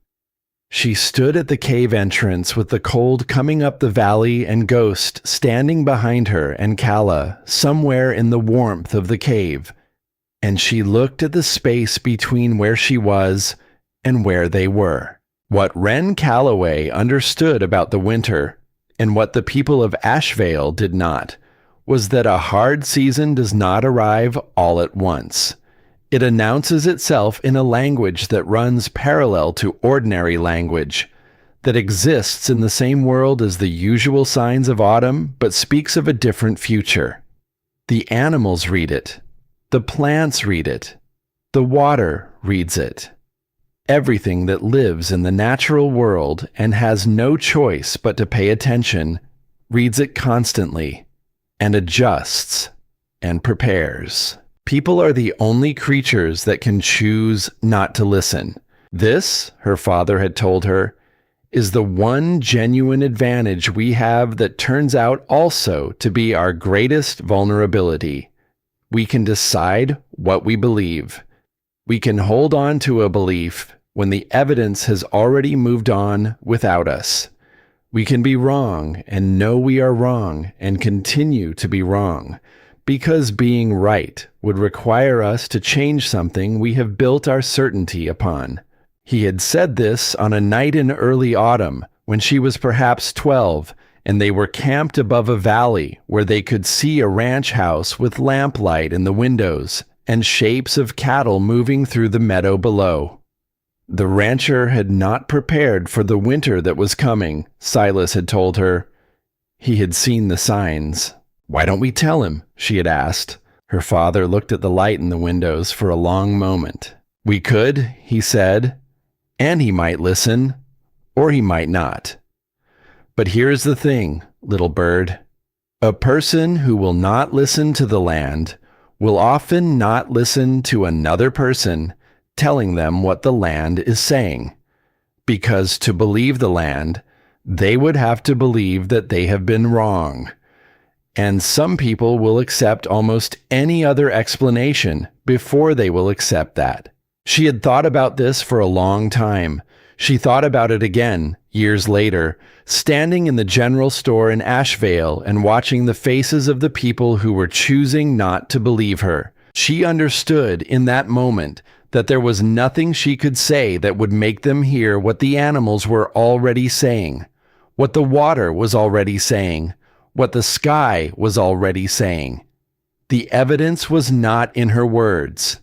She stood at the cave entrance with the cold coming up the valley and Ghost standing behind her and Calla somewhere in the warmth of the cave. And she looked at the space between where she was and where they were. What Wren Calloway understood about the winter, and what the people of Ashevail did not, was that a hard season does not arrive all at once. It announces itself in a language that runs parallel to ordinary language, that exists in the same world as the usual signs of autumn, but speaks of a different future. The animals read it. The plants read it. The water reads it. Everything that lives in the natural world and has no choice but to pay attention reads it constantly and adjusts and prepares. People are the only creatures that can choose not to listen. This, her father had told her, is the one genuine advantage we have that turns out also to be our greatest vulnerability. We can decide what we believe. We can hold on to a belief when the evidence has already moved on without us. We can be wrong and know we are wrong and continue to be wrong, because being right would require us to change something we have built our certainty upon. He had said this on a night in early autumn when she was perhaps 12, and they were camped above a valley where they could see a ranch house with lamplight in the windows and shapes of cattle moving through the meadow below. The rancher had not prepared for the winter that was coming, Silas had told her. He had seen the signs. "Why don't we tell him?" she had asked. Her father looked at the light in the windows for a long moment. "We could," he said, "and he might listen, or he might not. But here's the thing, little bird. A person who will not listen to the land will often not listen to another person telling them what the land is saying, because to believe the land, they would have to believe that they have been wrong. And some people will accept almost any other explanation before they will accept that." She had thought about this for a long time. She thought about it again Years later, standing in the general store in Ashevail and watching the faces of the people who were choosing not to believe her, she understood in that moment that there was nothing she could say that would make them hear what the animals were already saying, what the water was already saying, what the sky was already saying. The evidence was not in her words.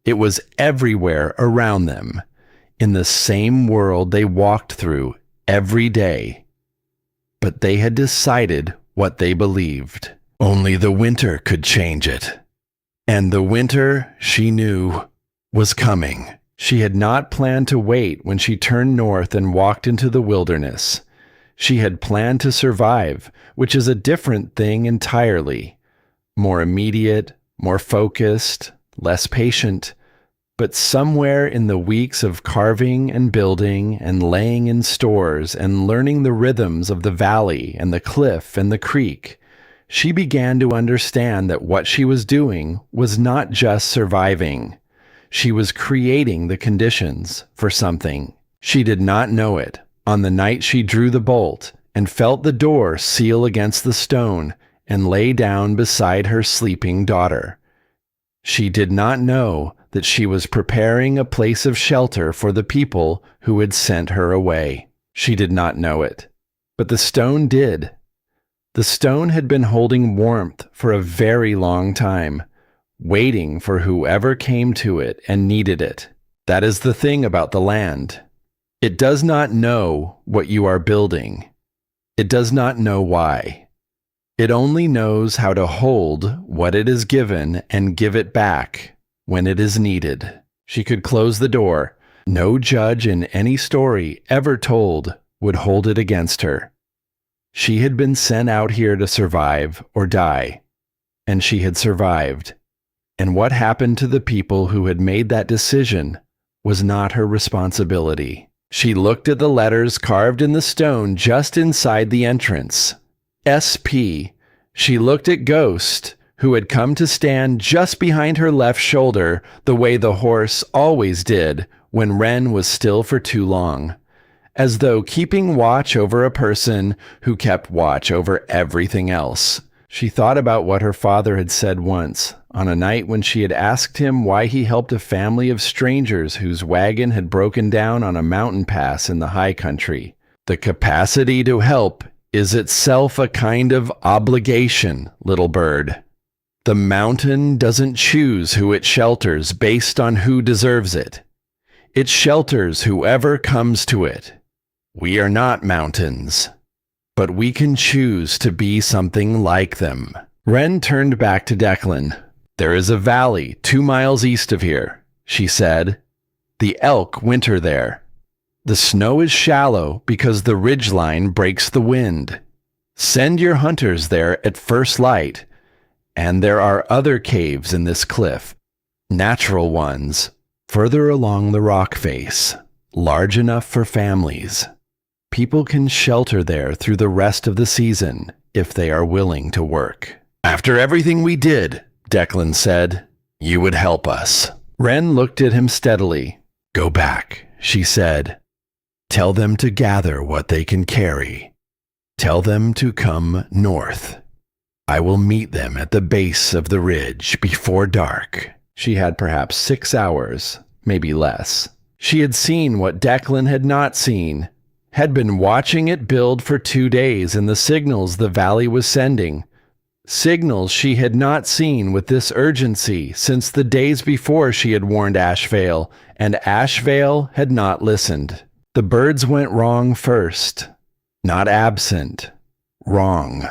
It was everywhere around them, in the same world they walked through every day. But they had decided what they believed. Only the winter could change it. And the winter, she knew, was coming. She had not planned to wait when she turned north and walked into the wilderness. She had planned to survive, which is a different thing entirely. More immediate, more focused, less patient. But somewhere in the weeks of carving and building and laying in stores and learning the rhythms of the valley and the cliff and the creek, she began to understand that what she was doing was not just surviving. She was creating the conditions for something. She did not know it on the night she drew the bolt and felt the door seal against the stone and lay down beside her sleeping daughter. She did not know that she was preparing a place of shelter for the people who had sent her away. She did not know it, but the stone did. The stone had been holding warmth for a very long time, waiting for whoever came to it and needed it. That is the thing about the land. It does not know what you are building. It does not know why. It only knows how to hold what it is given and give it back when it is needed. She could close the door. No judge in any story ever told would hold it against her. She had been sent out here to survive or die, and she had survived. And what happened to the people who had made that decision was not her responsibility. She looked at the letters carved in the stone just inside the entrance. SP. She looked at Ghost, who had come to stand just behind her left shoulder the way the horse always did when Ren was still for too long, as though keeping watch over a person who kept watch over everything else. She thought about what her father had said once, on a night when she had asked him why he helped a family of strangers whose wagon had broken down on a mountain pass in the high country. The capacity to help is itself a kind of obligation, little bird. The mountain doesn't choose who it shelters based on who deserves it. It shelters whoever comes to it. We are not mountains, but we can choose to be something like them. Ren turned back to Declan. There is a valley 2 miles east of here, she said. The elk winter there. The snow is shallow because the ridgeline breaks the wind. Send your hunters there at first light. And there are other caves in this cliff, natural ones, further along the rock face, large enough for families. People can shelter there through the rest of the season if they are willing to work. After everything we did, Declan said, you would help us. Ren looked at him steadily. Go back, she said. Tell them to gather what they can carry. Tell them to come north. I will meet them at the base of the ridge before dark. She had perhaps 6 hours, maybe less. She had seen what Declan had not seen, had been watching it build for 2 days in the signals the valley was sending. Signals she had not seen with this urgency since the days before she had warned Ashevail, and Ashevail had not listened. The birds went wrong first. Not absent. Wrong.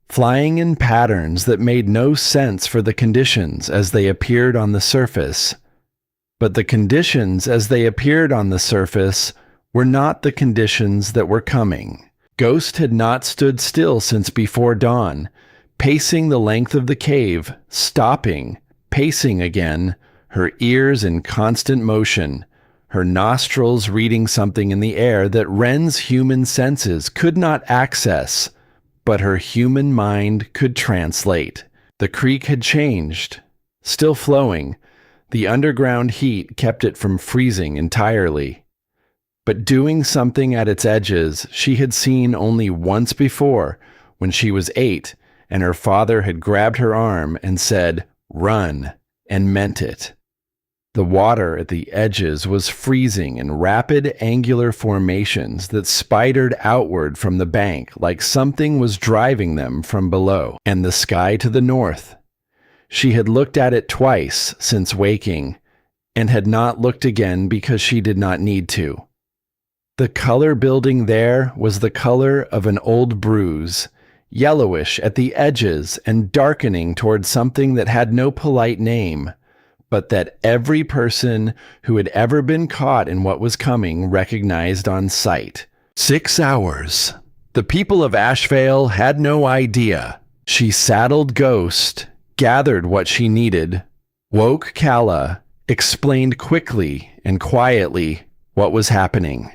Flying in patterns that made no sense for the conditions as they appeared on the surface. But the conditions as they appeared on the surface were not the conditions that were coming. Ghost had not stood still since before dawn, pacing the length of the cave, stopping, pacing again, her ears in constant motion, her nostrils reading something in the air that Ren's human senses could not access, but her human mind could translate. The creek had changed, still flowing. The underground heat kept it from freezing entirely. but doing something at its edges she had seen only once before when she was 8 and her father had grabbed her arm and said, "Run," and meant it. The water at the edges was freezing in rapid angular formations that spidered outward from the bank like something was driving them from below, and the sky to the north. She had looked at it twice since waking, and had not looked again because she did not need to. The color building there was the color of an old bruise, yellowish at the edges and darkening toward something that had no polite name, but that every person who had ever been caught in what was coming recognized on sight. 6 hours. The people of Ashevail had no idea. She saddled Ghost, gathered what she needed, woke Kala, explained quickly and quietly what was happening.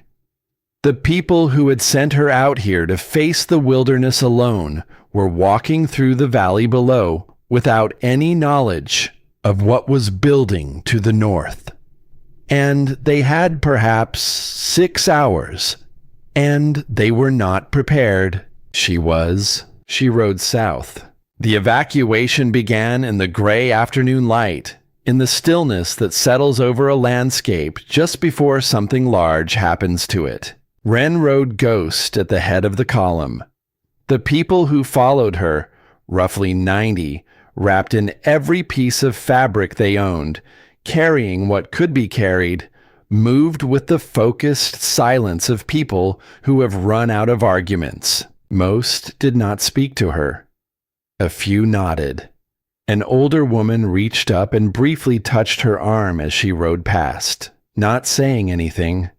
The people who had sent her out here to face the wilderness alone were walking through the valley below without any knowledge of what was building to the north. And they had perhaps 6 hours, and they were not prepared. She rode south. The evacuation began in the gray afternoon light, in the stillness that settles over a landscape just before something large happens to it. Wren rode Ghost at the head of the column. The people who followed her, roughly 90, wrapped in every piece of fabric they owned, carrying what could be carried, moved with the focused silence of people who have run out of arguments. Most did not speak to her. A few nodded. An older woman reached up and briefly touched her arm as she rode past, not saying anything,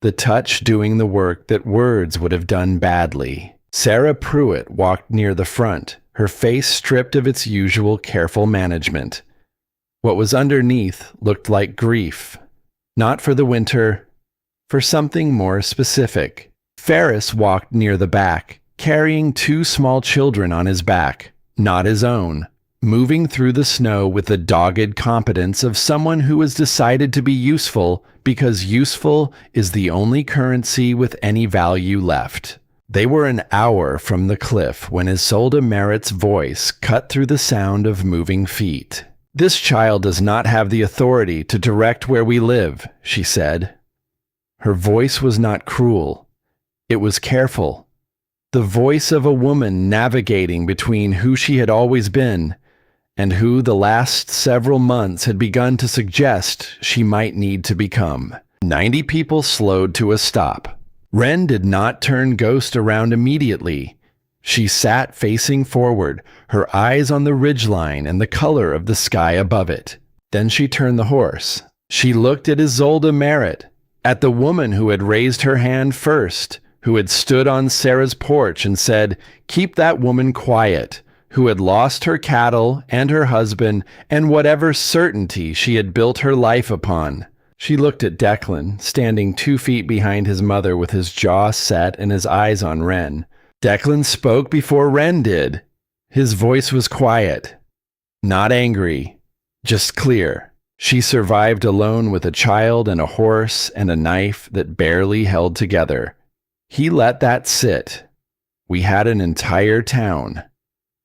the touch doing the work that words would have done badly. Sarah Pruitt walked near the front, her face stripped of its usual careful management. What was underneath looked like grief, not for the winter, for something more specific. Ferris walked near the back, carrying 2 small children on his back, not his own, moving through the snow with the dogged competence of someone who has decided to be useful because useful is the only currency with any value left. They were an hour from the cliff when Isolde Merritt's voice cut through the sound of moving feet. "This child does not have the authority to direct where we live," she said. Her voice was not cruel. It was careful. The voice of a woman navigating between who she had always been and who the last several months had begun to suggest she might need to become. 90 people slowed to a stop. Wren did not turn Ghost around immediately. She sat facing forward, her eyes on the ridgeline and the color of the sky above it. Then she turned the horse. She looked at Isolde Merritt, at the woman who had raised her hand first, who had stood on Sarah's porch and said, "Keep that woman quiet," who had lost her cattle and her husband and whatever certainty she had built her life upon. She looked at Declan, standing 2 feet behind his mother with his jaw set and his eyes on Wren. Declan spoke before Wren did. His voice was quiet, not angry, just clear. She survived alone with a child and a horse and a knife that barely held together. He let that sit. We had an entire town,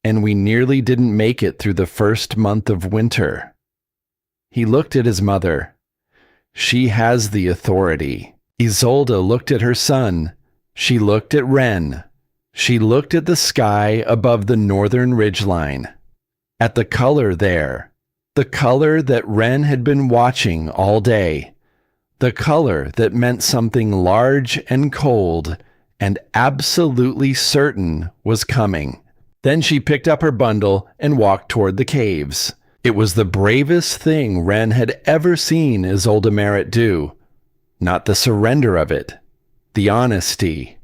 and we nearly didn't make it through the first month of winter. He looked at his mother. She has the authority. Isolde looked at her son. She looked at Wren. She looked at the sky above the northern ridgeline, at the color there, the color that Wren had been watching all day, the color that meant something large and cold and absolutely certain was coming. Then she picked up her bundle and walked toward the caves. It was the bravest thing Wren had ever seen Isolde Merritt do. Not the surrender of it, the honesty,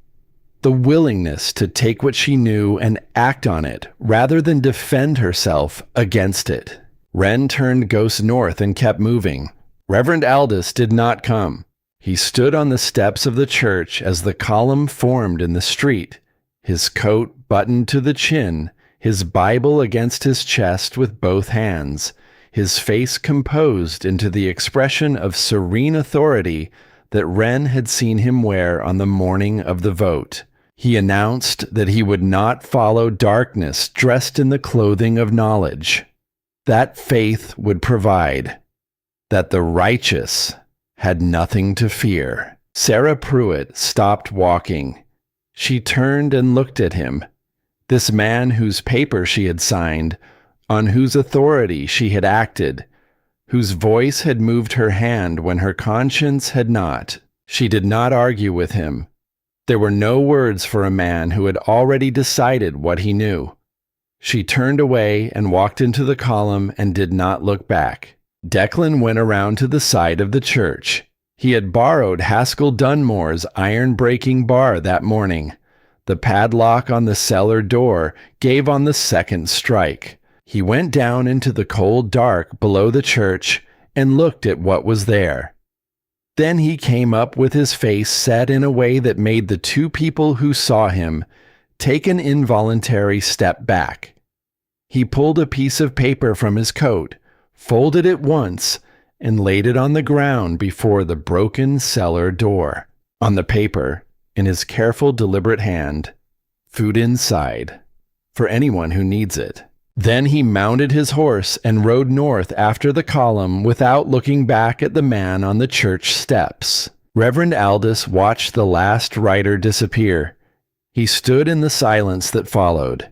the willingness to take what she knew and act on it rather than defend herself against it. Wren turned Ghost north and kept moving. Reverend Aldous did not come. He stood on the steps of the church as the column formed in the street, his coat buttoned to the chin, his Bible against his chest with both hands, his face composed into the expression of serene authority that Wren had seen him wear on the morning of the vote. He announced that he would not follow darkness dressed in the clothing of knowledge. That faith would provide. That the righteous had nothing to fear. Sarah Pruitt stopped walking. She turned and looked at him. This man whose paper she had signed, on whose authority she had acted, whose voice had moved her hand when her conscience had not. She did not argue with him. There were no words for a man who had already decided what he knew. She turned away and walked into the column and did not look back. Declan went around to the side of the church. He had borrowed Haskell Dunmore's iron-breaking bar that morning. The padlock on the cellar door gave on the second strike. He went down into the cold dark below the church and looked at what was there. Then he came up with his face set in a way that made the two people who saw him take an involuntary step back. He pulled a piece of paper from his coat, folded it once, and laid it on the ground before the broken cellar door. On the paper, in his careful, deliberate hand, food inside, for anyone who needs it. Then he mounted his horse and rode north after the column without looking back at the man on the church steps. Reverend Aldous watched the last rider disappear. He stood in the silence that followed.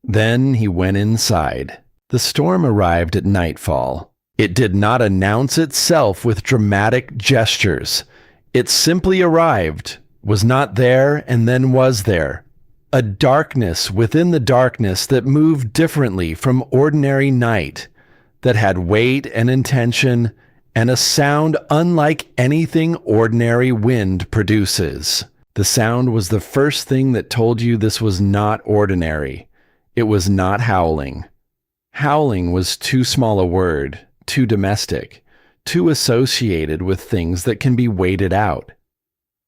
Then he went inside. The storm arrived at nightfall. It did not announce itself with dramatic gestures. It simply arrived, was not there, and then was there. A darkness within the darkness that moved differently from ordinary night, that had weight and intention, and a sound unlike anything ordinary wind produces. The sound was the first thing that told you this was not ordinary. It was not howling. Howling was too small a word, too domestic, too associated with things that can be waited out.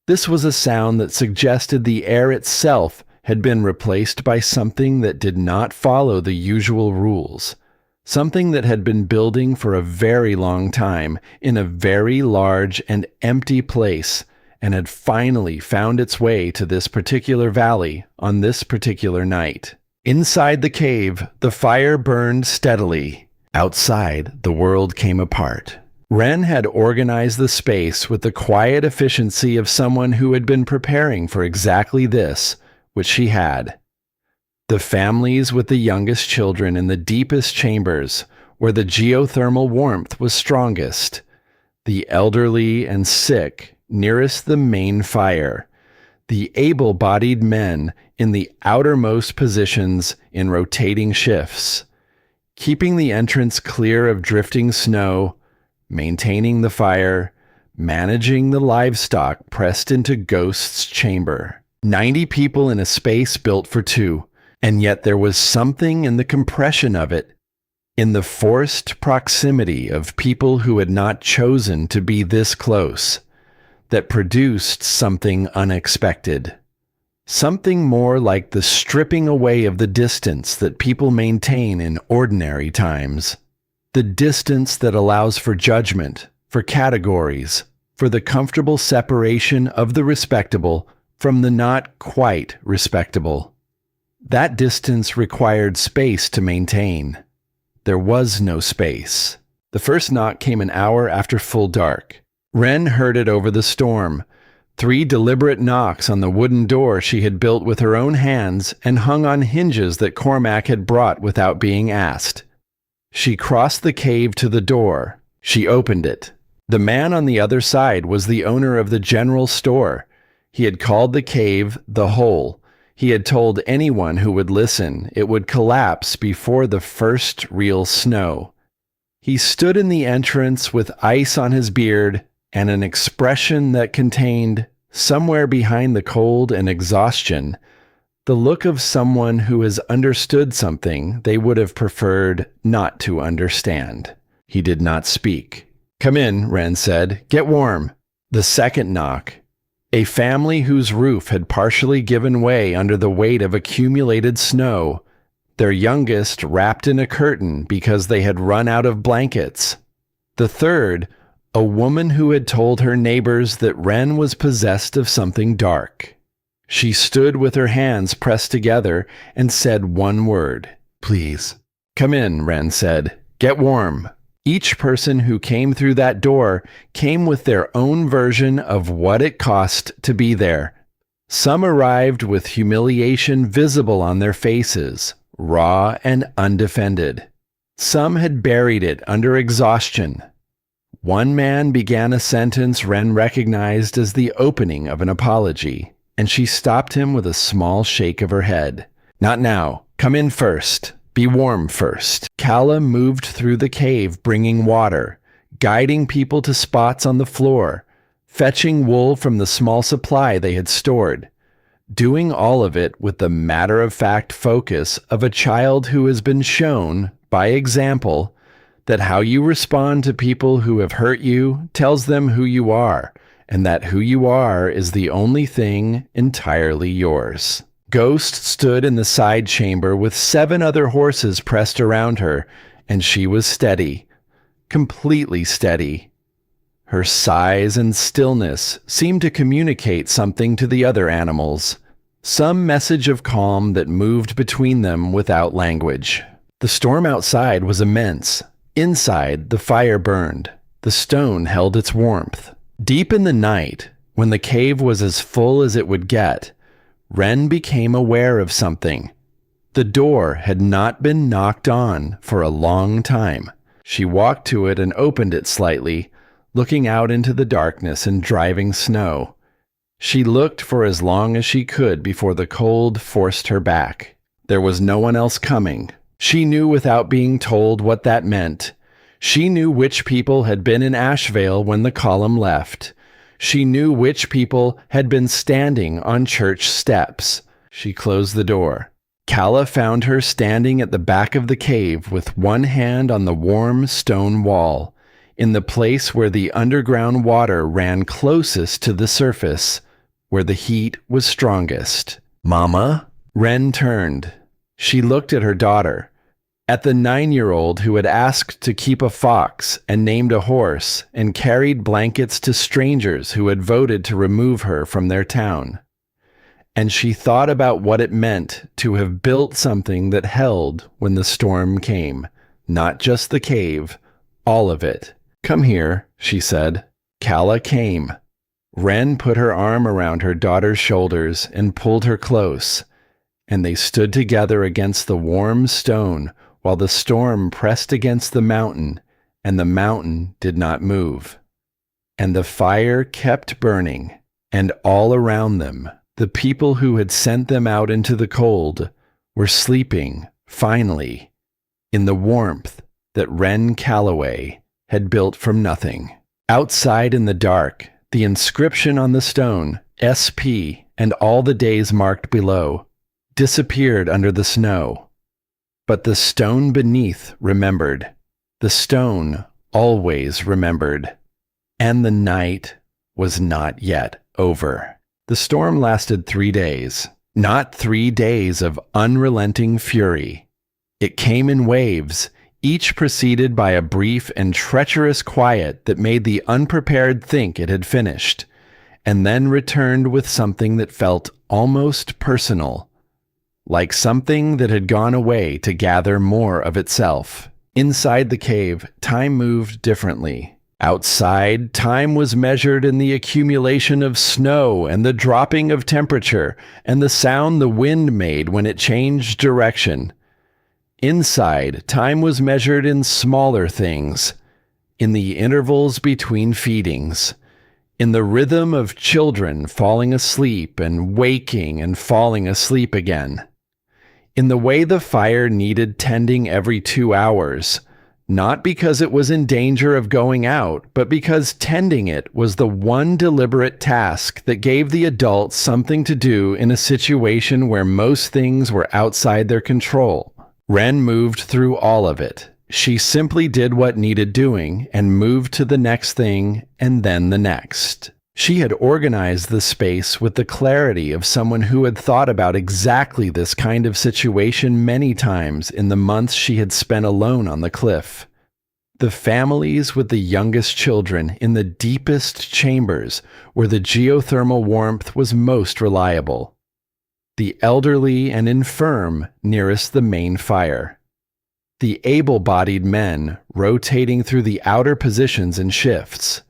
This was a sound that suggested the air itself had been replaced by something that did not follow the usual rules, something that had been building for a very long time in a very large and empty place and had finally found its way to this particular valley on this particular night. Inside the cave, the fire burned steadily. Outside, the world came apart. Wren had organized the space with the quiet efficiency of someone who had been preparing for exactly this, which she had. The families with the youngest children in the deepest chambers, where the geothermal warmth was strongest. The elderly and sick nearest the main fire. The able-bodied men in the outermost positions in rotating shifts, keeping the entrance clear of drifting snow, maintaining the fire, managing the livestock pressed into Ghost's chamber. 90 people in a space built for two, and yet there was something in the compression of it, in the forced proximity of people who had not chosen to be this close, that produced something unexpected. Something more like the stripping away of the distance that people maintain in ordinary times. The distance that allows for judgment, for categories, for the comfortable separation of the respectable from the not quite respectable. That distance required space to maintain. There was no space. The first knock came an hour after full dark. Wren heard it over the storm. 3 deliberate knocks on the wooden door she had built with her own hands and hung on hinges that Cormac had brought without being asked. She crossed the cave to the door. She opened it. The man on the other side was the owner of the general store. He had called the cave the Hole. He had told anyone who would listen it would collapse before the first real snow. He stood in the entrance with ice on his beard and an expression that contained, somewhere behind the cold and exhaustion, the look of someone who has understood something they would have preferred not to understand. He did not speak. "Come in," Wren said. "Get warm." The second knock. A family whose roof had partially given way under the weight of accumulated snow, their youngest wrapped in a curtain because they had run out of blankets. The third, A woman who had told her neighbors that Wren was possessed of something dark. She stood with her hands pressed together and said one word. "Please." "Come in," Wren said. "Get warm." Each person who came through that door came with their own version of what it cost to be there. Some arrived with humiliation visible on their faces, raw and undefended. Some had buried it under exhaustion. One man began a sentence Wren recognized as the opening of an apology, and she stopped him with a small shake of her head. "Not now. Come in first. Be warm first." Calla moved through the cave bringing water, guiding people to spots on the floor, fetching wool from the small supply they had stored, doing all of it with the matter-of-fact focus of a child who has been shown, by example, that how you respond to people who have hurt you tells them who you are, and that who you are is the only thing entirely yours. Ghost stood in the side chamber with 7 other horses pressed around her, and she was steady, completely steady. Her size and stillness seemed to communicate something to the other animals, some message of calm that moved between them without language. The storm outside was immense. Inside, the fire burned. The stone held its warmth. Deep in the night, when the cave was as full as it would get, Wren became aware of something. The door had not been knocked on for a long time. She walked to it and opened it slightly, looking out into the darkness and driving snow. She looked for as long as she could before the cold forced her back. There was no one else coming. She knew without being told what that meant. She knew which people had been in Ashevail when the column left. She knew which people had been standing on church steps. She closed the door. Calla found her standing at the back of the cave with one hand on the warm stone wall, in the place where the underground water ran closest to the surface, where the heat was strongest. "Mama?" Wren turned. She looked at her daughter, at the 9-year-old who had asked to keep a fox and named a horse and carried blankets to strangers who had voted to remove her from their town. And she thought about what it meant to have built something that held when the storm came, not just the cave, all of it. "Come here," she said. Calla came. Wren put her arm around her daughter's shoulders and pulled her close, and they stood together against the warm stone while the storm pressed against the mountain, and the mountain did not move. And the fire kept burning, and all around them, the people who had sent them out into the cold were sleeping, finally, in the warmth that Wren Calloway had built from nothing. Outside in the dark, the inscription on the stone, SP, and all the days marked below, disappeared under the snow. But the stone beneath remembered. The stone always remembered. And the night was not yet over. The storm lasted 3 days. Not 3 days of unrelenting fury. It came in waves, each preceded by a brief and treacherous quiet that made the unprepared think it had finished, and then returned with something that felt almost personal, like something that had gone away to gather more of itself. Inside the cave, time moved differently. Outside, time was measured in the accumulation of snow and the dropping of temperature and the sound the wind made when it changed direction. Inside, time was measured in smaller things, in the intervals between feedings, in the rhythm of children falling asleep and waking and falling asleep again, in the way the fire needed tending every 2 hours, not because it was in danger of going out, but because tending it was the one deliberate task that gave the adults something to do in a situation where most things were outside their control. Wren moved through all of it. She simply did what needed doing and moved to the next thing and then the next. She had organized the space with the clarity of someone who had thought about exactly this kind of situation many times in the months she had spent alone on the cliff. The families with the youngest children in the deepest chambers where the geothermal warmth was most reliable. The elderly and infirm nearest the main fire. The able-bodied men rotating through the outer positions in shifts,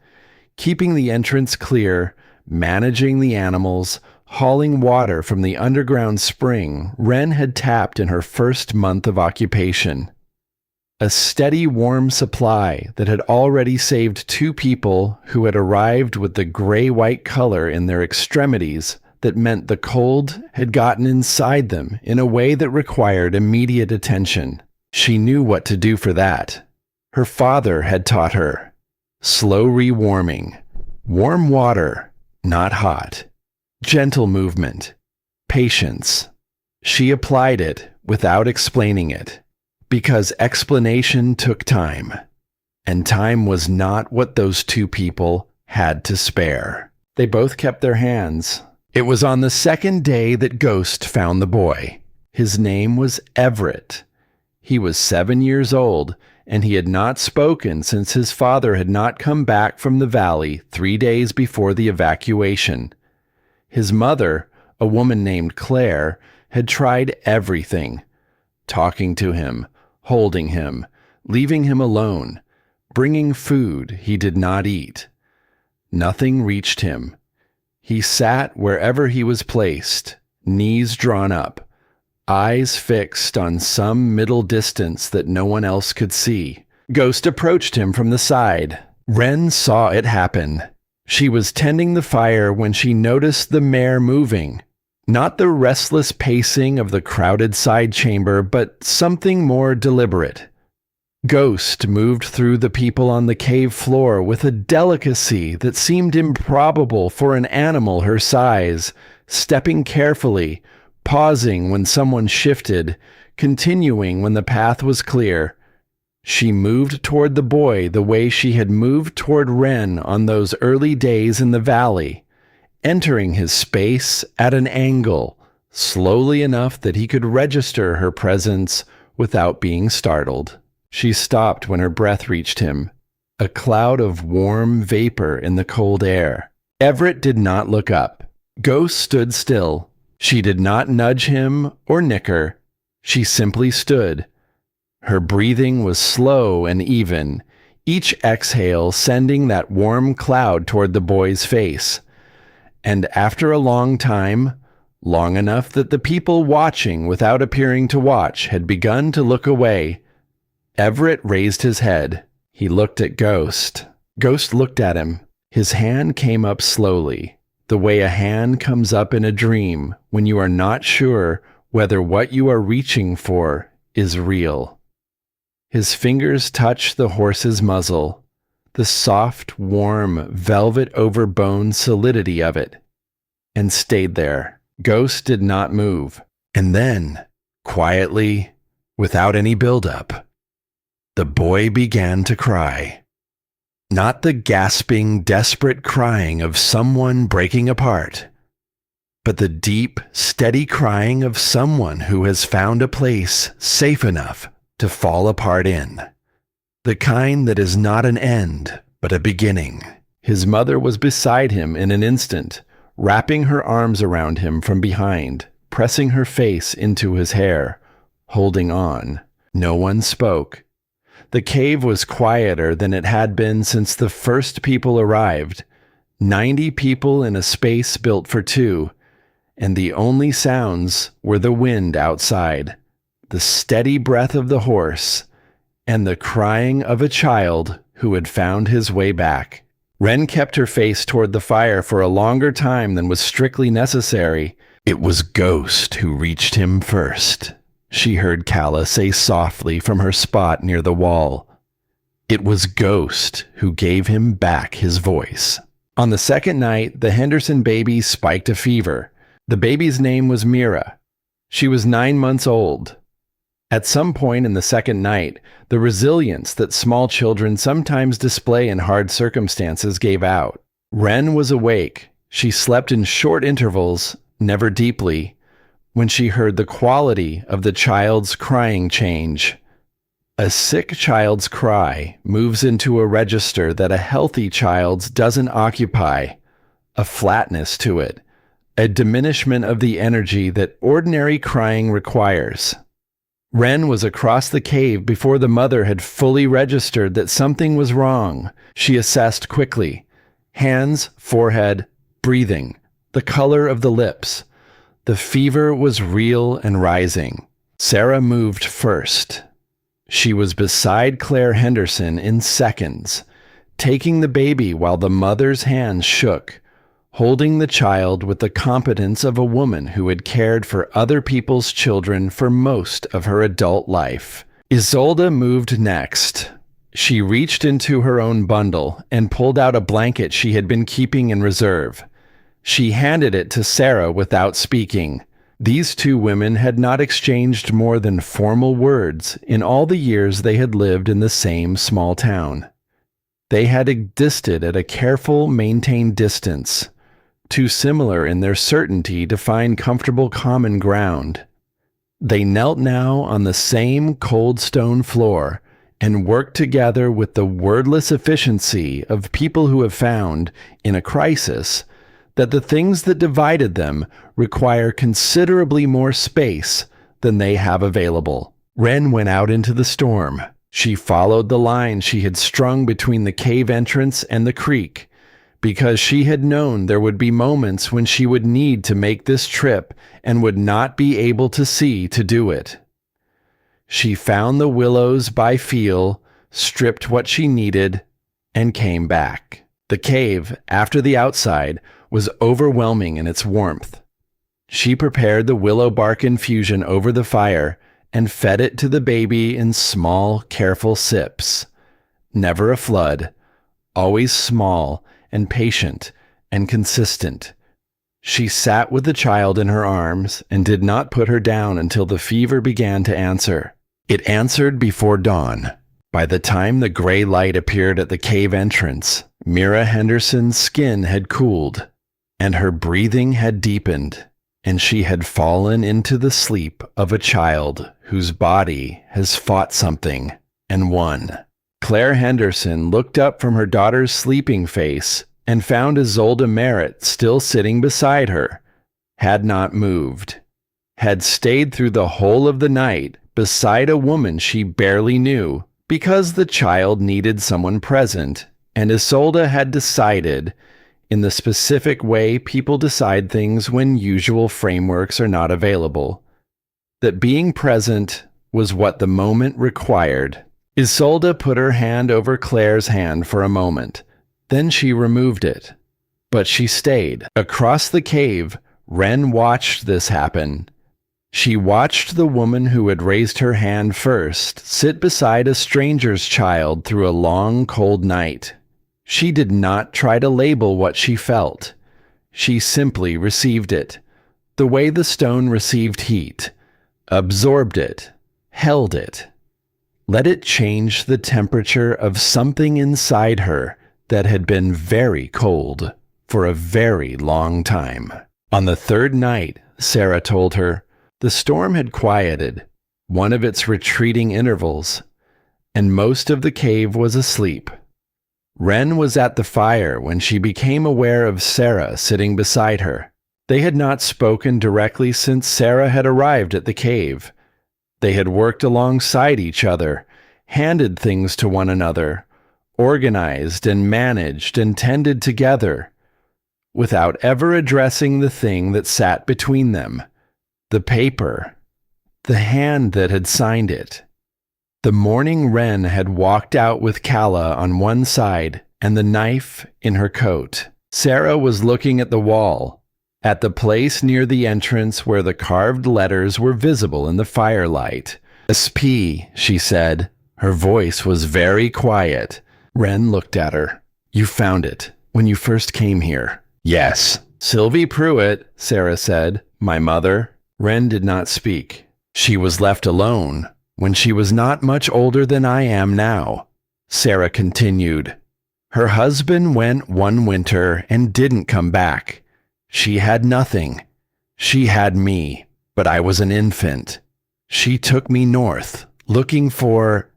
keeping the entrance clear, managing the animals, hauling water from the underground spring Wren had tapped in her first month of occupation. A steady warm supply that had already saved 2 people who had arrived with the gray-white color in their extremities that meant the cold had gotten inside them in a way that required immediate attention. She knew what to do for that. Her father had taught her. Slow rewarming. Warm water, not hot. Gentle movement. Patience. She applied it without explaining it, because explanation took time, and time was not what those 2 people had to spare. They both kept their hands. It was on the second day that Ghost found the boy. His name was Everett. He was 7 years old, and he had not spoken since his father had not come back from the valley 3 days before the evacuation. His mother, a woman named Claire, had tried everything. Talking to him, holding him, leaving him alone, bringing food he did not eat. Nothing reached him. He sat wherever he was placed, knees drawn up, eyes fixed on some middle distance that no one else could see. Ghost approached him from the side. Wren saw it happen. She was tending the fire when she noticed the mare moving. Not the restless pacing of the crowded side chamber, but something more deliberate. Ghost moved through the people on the cave floor with a delicacy that seemed improbable for an animal her size, stepping carefully, pausing when someone shifted, continuing when the path was clear. She moved toward the boy the way she had moved toward Wren on those early days in the valley, entering his space at an angle, slowly enough that he could register her presence without being startled. She stopped when her breath reached him, a cloud of warm vapor in the cold air. Everett did not look up. Ghost stood still. She did not nudge him or nicker. She simply stood. Her breathing was slow and even, each exhale sending that warm cloud toward the boy's face. And after a long time, long enough that the people watching without appearing to watch had begun to look away, Everett raised his head. He looked at Ghost. Ghost looked at him. His hand came up slowly, the way a hand comes up in a dream when you are not sure whether what you are reaching for is real. His fingers touched the horse's muzzle, the soft, warm, velvet-over-bone solidity of it, and stayed there. Ghost did not move. And then, quietly, without any build-up, the boy began to cry. Not the gasping, desperate crying of someone breaking apart, but the deep, steady crying of someone who has found a place safe enough to fall apart in. The kind that is not an end, but a beginning. His mother was beside him in an instant, wrapping her arms around him from behind, pressing her face into his hair, holding on. No one spoke. The cave was quieter than it had been since the first people arrived. 90 people in a space built for 2, and the only sounds were the wind outside, the steady breath of the horse, and the crying of a child who had found his way back. Wren kept her face toward the fire for a longer time than was strictly necessary. It was Ghost who reached him first, she heard Calla say softly from her spot near the wall. It was Ghost who gave him back his voice. On the second night, the Henderson baby spiked a fever. The baby's name was Mira. She was 9 months old. At some point in the second night, the resilience that small children sometimes display in hard circumstances gave out. Wren was awake. She slept in short intervals, never deeply, when she heard the quality of the child's crying change. A sick child's cry moves into a register that a healthy child's doesn't occupy, a flatness to it, a diminishment of the energy that ordinary crying requires. Wren was across the cave before the mother had fully registered that something was wrong. She assessed quickly. Hands, forehead, breathing, the color of the lips. The fever was real and rising. Sarah moved first. She was beside Claire Henderson in seconds, taking the baby while the mother's hands shook, holding the child with the competence of a woman who had cared for other people's children for most of her adult life. Isolde moved next. She reached into her own bundle and pulled out a blanket she had been keeping in reserve. She handed it to Sarah without speaking. These two women had not exchanged more than formal words in all the years they had lived in the same small town. They had existed at a careful, maintained distance, too similar in their certainty to find comfortable common ground. They knelt now on the same cold stone floor and worked together with the wordless efficiency of people who have found, in a crisis, that the things that divided them require considerably more space than they have available. Wren went out into the storm. She followed the line she had strung between the cave entrance and the creek, because she had known there would be moments when she would need to make this trip and would not be able to see to do it. She found the willows by feel, stripped what she needed, and came back. The cave, after the outside, was overwhelming in its warmth. She prepared the willow bark infusion over the fire and fed it to the baby in small, careful sips. Never a flood, always small and patient and consistent. She sat with the child in her arms and did not put her down until the fever began to answer. It answered before dawn. By the time the gray light appeared at the cave entrance, Mira Henderson's skin had cooled, and her breathing had deepened, and she had fallen into the sleep of a child whose body has fought something and won. Claire Henderson looked up from her daughter's sleeping face and found Isolde Merritt still sitting beside her, had not moved, had stayed through the whole of the night beside a woman she barely knew, because the child needed someone present, and Isolde had decided, in the specific way people decide things when usual frameworks are not available, that being present was what the moment required. Isolde put her hand over Claire's hand for a moment. Then she removed it. But she stayed. Across the cave, Wren watched this happen. She watched the woman who had raised her hand first sit beside a stranger's child through a long, cold night. She did not try to label what she felt. She simply received it, the way the stone received heat, absorbed it, held it. Let it change the temperature of something inside her that had been very cold for a very long time. On the third night, Sarah told her, the storm had quieted, one of its retreating intervals, and most of the cave was asleep. Wren was at the fire when she became aware of Sarah sitting beside her. They had not spoken directly since Sarah had arrived at the cave. They had worked alongside each other, handed things to one another, organized and managed and tended together, without ever addressing the thing that sat between them. The paper, the hand that had signed it. The morning Wren had walked out with Calla on one side and the knife in her coat. Sarah was looking at the wall, at the place near the entrance where the carved letters were visible in the firelight. SP, she said. Her voice was very quiet. Wren looked at her. You found it when you first came here. Yes. Sylvie Pruitt, Sarah said. My mother. Wren did not speak. She was left alone when she was not much older than I am now. Sarah continued. Her husband went one winter and didn't come back. She had nothing. She had me, but I was an infant. She took me north, looking for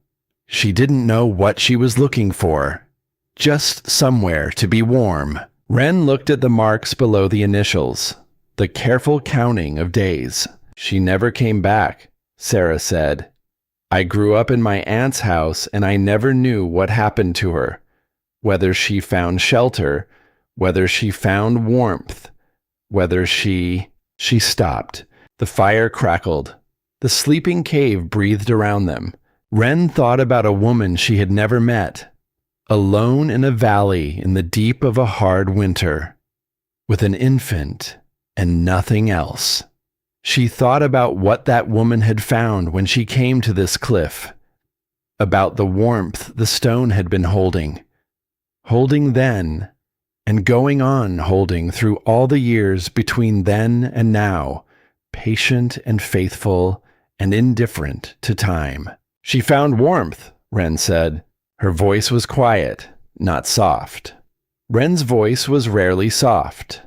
She didn't know what she was looking for. Just somewhere to be warm. Wren looked at the marks below the initials, the careful counting of days. She never came back, Sarah said. I grew up in my aunt's house and I never knew what happened to her. Whether she found shelter, whether she found warmth, whether she stopped. The fire crackled. The sleeping cave breathed around them. Wren thought about a woman she had never met, alone in a valley in the deep of a hard winter, with an infant and nothing else. She thought about what that woman had found when she came to this cliff, about the warmth the stone had been holding then, and going on holding through all the years between then and now, patient and faithful and indifferent to time. She found warmth, Wren said. Her voice was quiet, not soft. Wren's voice was rarely soft,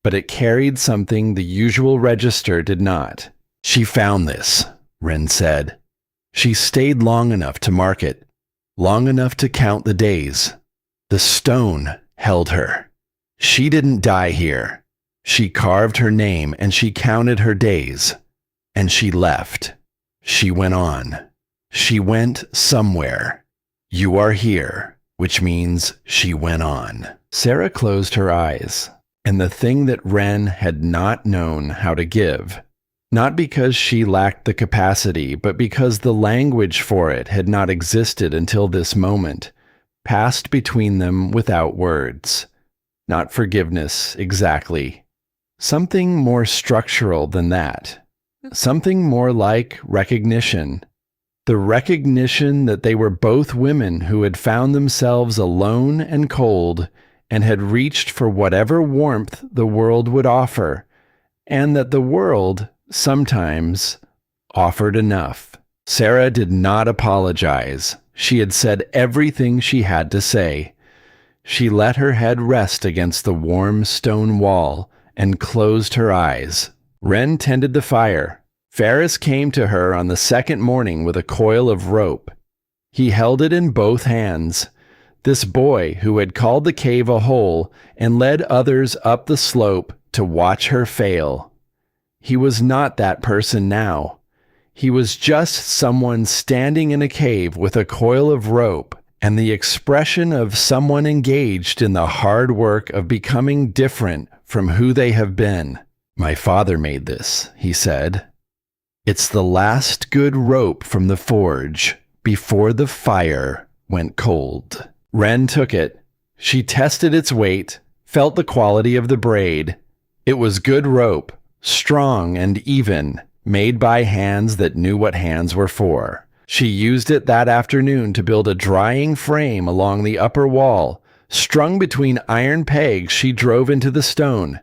but it carried something the usual register did not. She found this, Wren said. She stayed long enough to mark it, long enough to count the days. The stone held her. She didn't die here. She carved her name and she counted her days. And she left. She went on. She went somewhere. You are here, which means she went on. Sarah closed her eyes, and the thing that Wren had not known how to give, not because she lacked the capacity, but because the language for it had not existed until this moment, passed between them without words. Not forgiveness, exactly. Something more structural than that. Something more like recognition. The recognition that they were both women who had found themselves alone and cold and had reached for whatever warmth the world would offer, and that the world, sometimes, offered enough. Sarah did not apologize. She had said everything she had to say. She let her head rest against the warm stone wall and closed her eyes. Wren tended the fire. Ferris came to her on the second morning with a coil of rope. He held it in both hands. This boy who had called the cave a hole and led others up the slope to watch her fail. He was not that person now. He was just someone standing in a cave with a coil of rope and the expression of someone engaged in the hard work of becoming different from who they have been. My father made this, he said. It's the last good rope from the forge before the fire went cold. Wren took it. She tested its weight, felt the quality of the braid. It was good rope, strong and even, made by hands that knew what hands were for. She used it that afternoon to build a drying frame along the upper wall. Strung between iron pegs, she drove into the stone.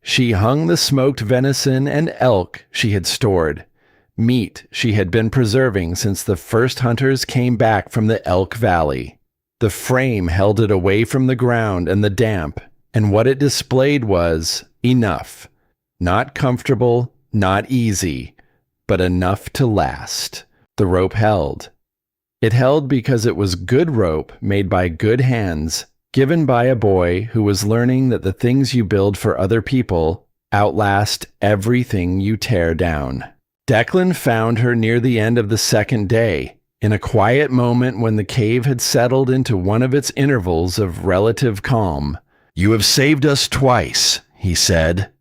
She hung the smoked venison and elk she had stored, meat she had been preserving since the first hunters came back from the Elk Valley. The frame held it away from the ground and the damp, and what it displayed was enough. Not comfortable, not easy, but enough to last. The rope held. It held because it was good rope made by good hands, given by a boy who was learning that the things you build for other people outlast everything you tear down. Declan found her near the end of the second day, in a quiet moment when the cave had settled into one of its intervals of relative calm. You have saved us twice, he said.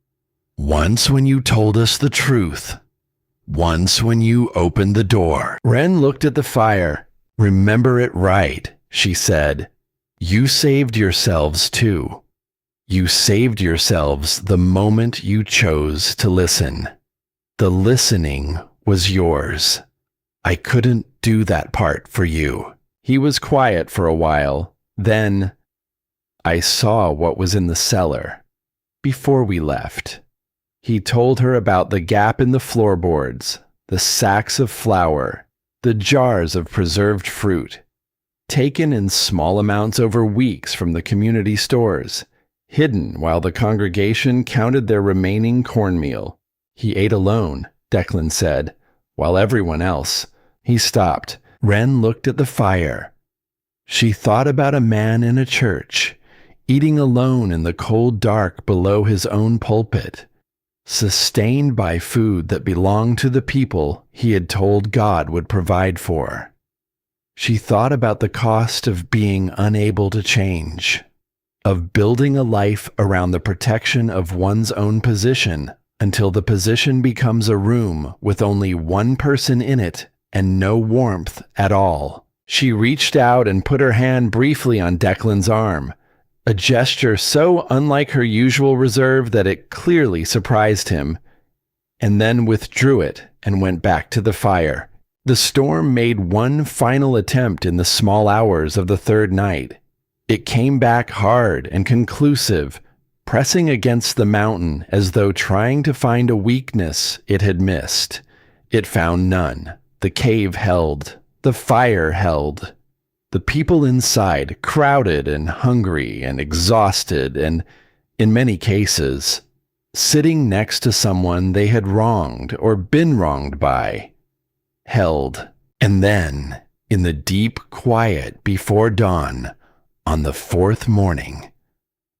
Once when you told us the truth. Once when you opened the door. Wren looked at the fire. Remember it right, she said. You saved yourselves too. You saved yourselves the moment you chose to listen. The listening was yours. I couldn't do that part for you. He was quiet for a while. Then, I saw what was in the cellar. Before we left. He told her about the gap in the floorboards, the sacks of flour, the jars of preserved fruit, taken in small amounts over weeks from the community stores, hidden while the congregation counted their remaining cornmeal. He ate alone, Declan said, while everyone else. He stopped. Wren looked at the fire. She thought about a man in a church, eating alone in the cold dark below his own pulpit, sustained by food that belonged to the people he had told God would provide for. She thought about the cost of being unable to change, of building a life around the protection of one's own position until the position becomes a room with only one person in it and no warmth at all. She reached out and put her hand briefly on Declan's arm, a gesture so unlike her usual reserve that it clearly surprised him, and then withdrew it and went back to the fire. The storm made one final attempt in the small hours of the third night. It came back hard and conclusive, pressing against the mountain as though trying to find a weakness it had missed. It found none. The cave held. The fire held. The people inside, crowded and hungry and exhausted and, in many cases, sitting next to someone they had wronged or been wronged by, held. And then, in the deep quiet before dawn, on the fourth morning,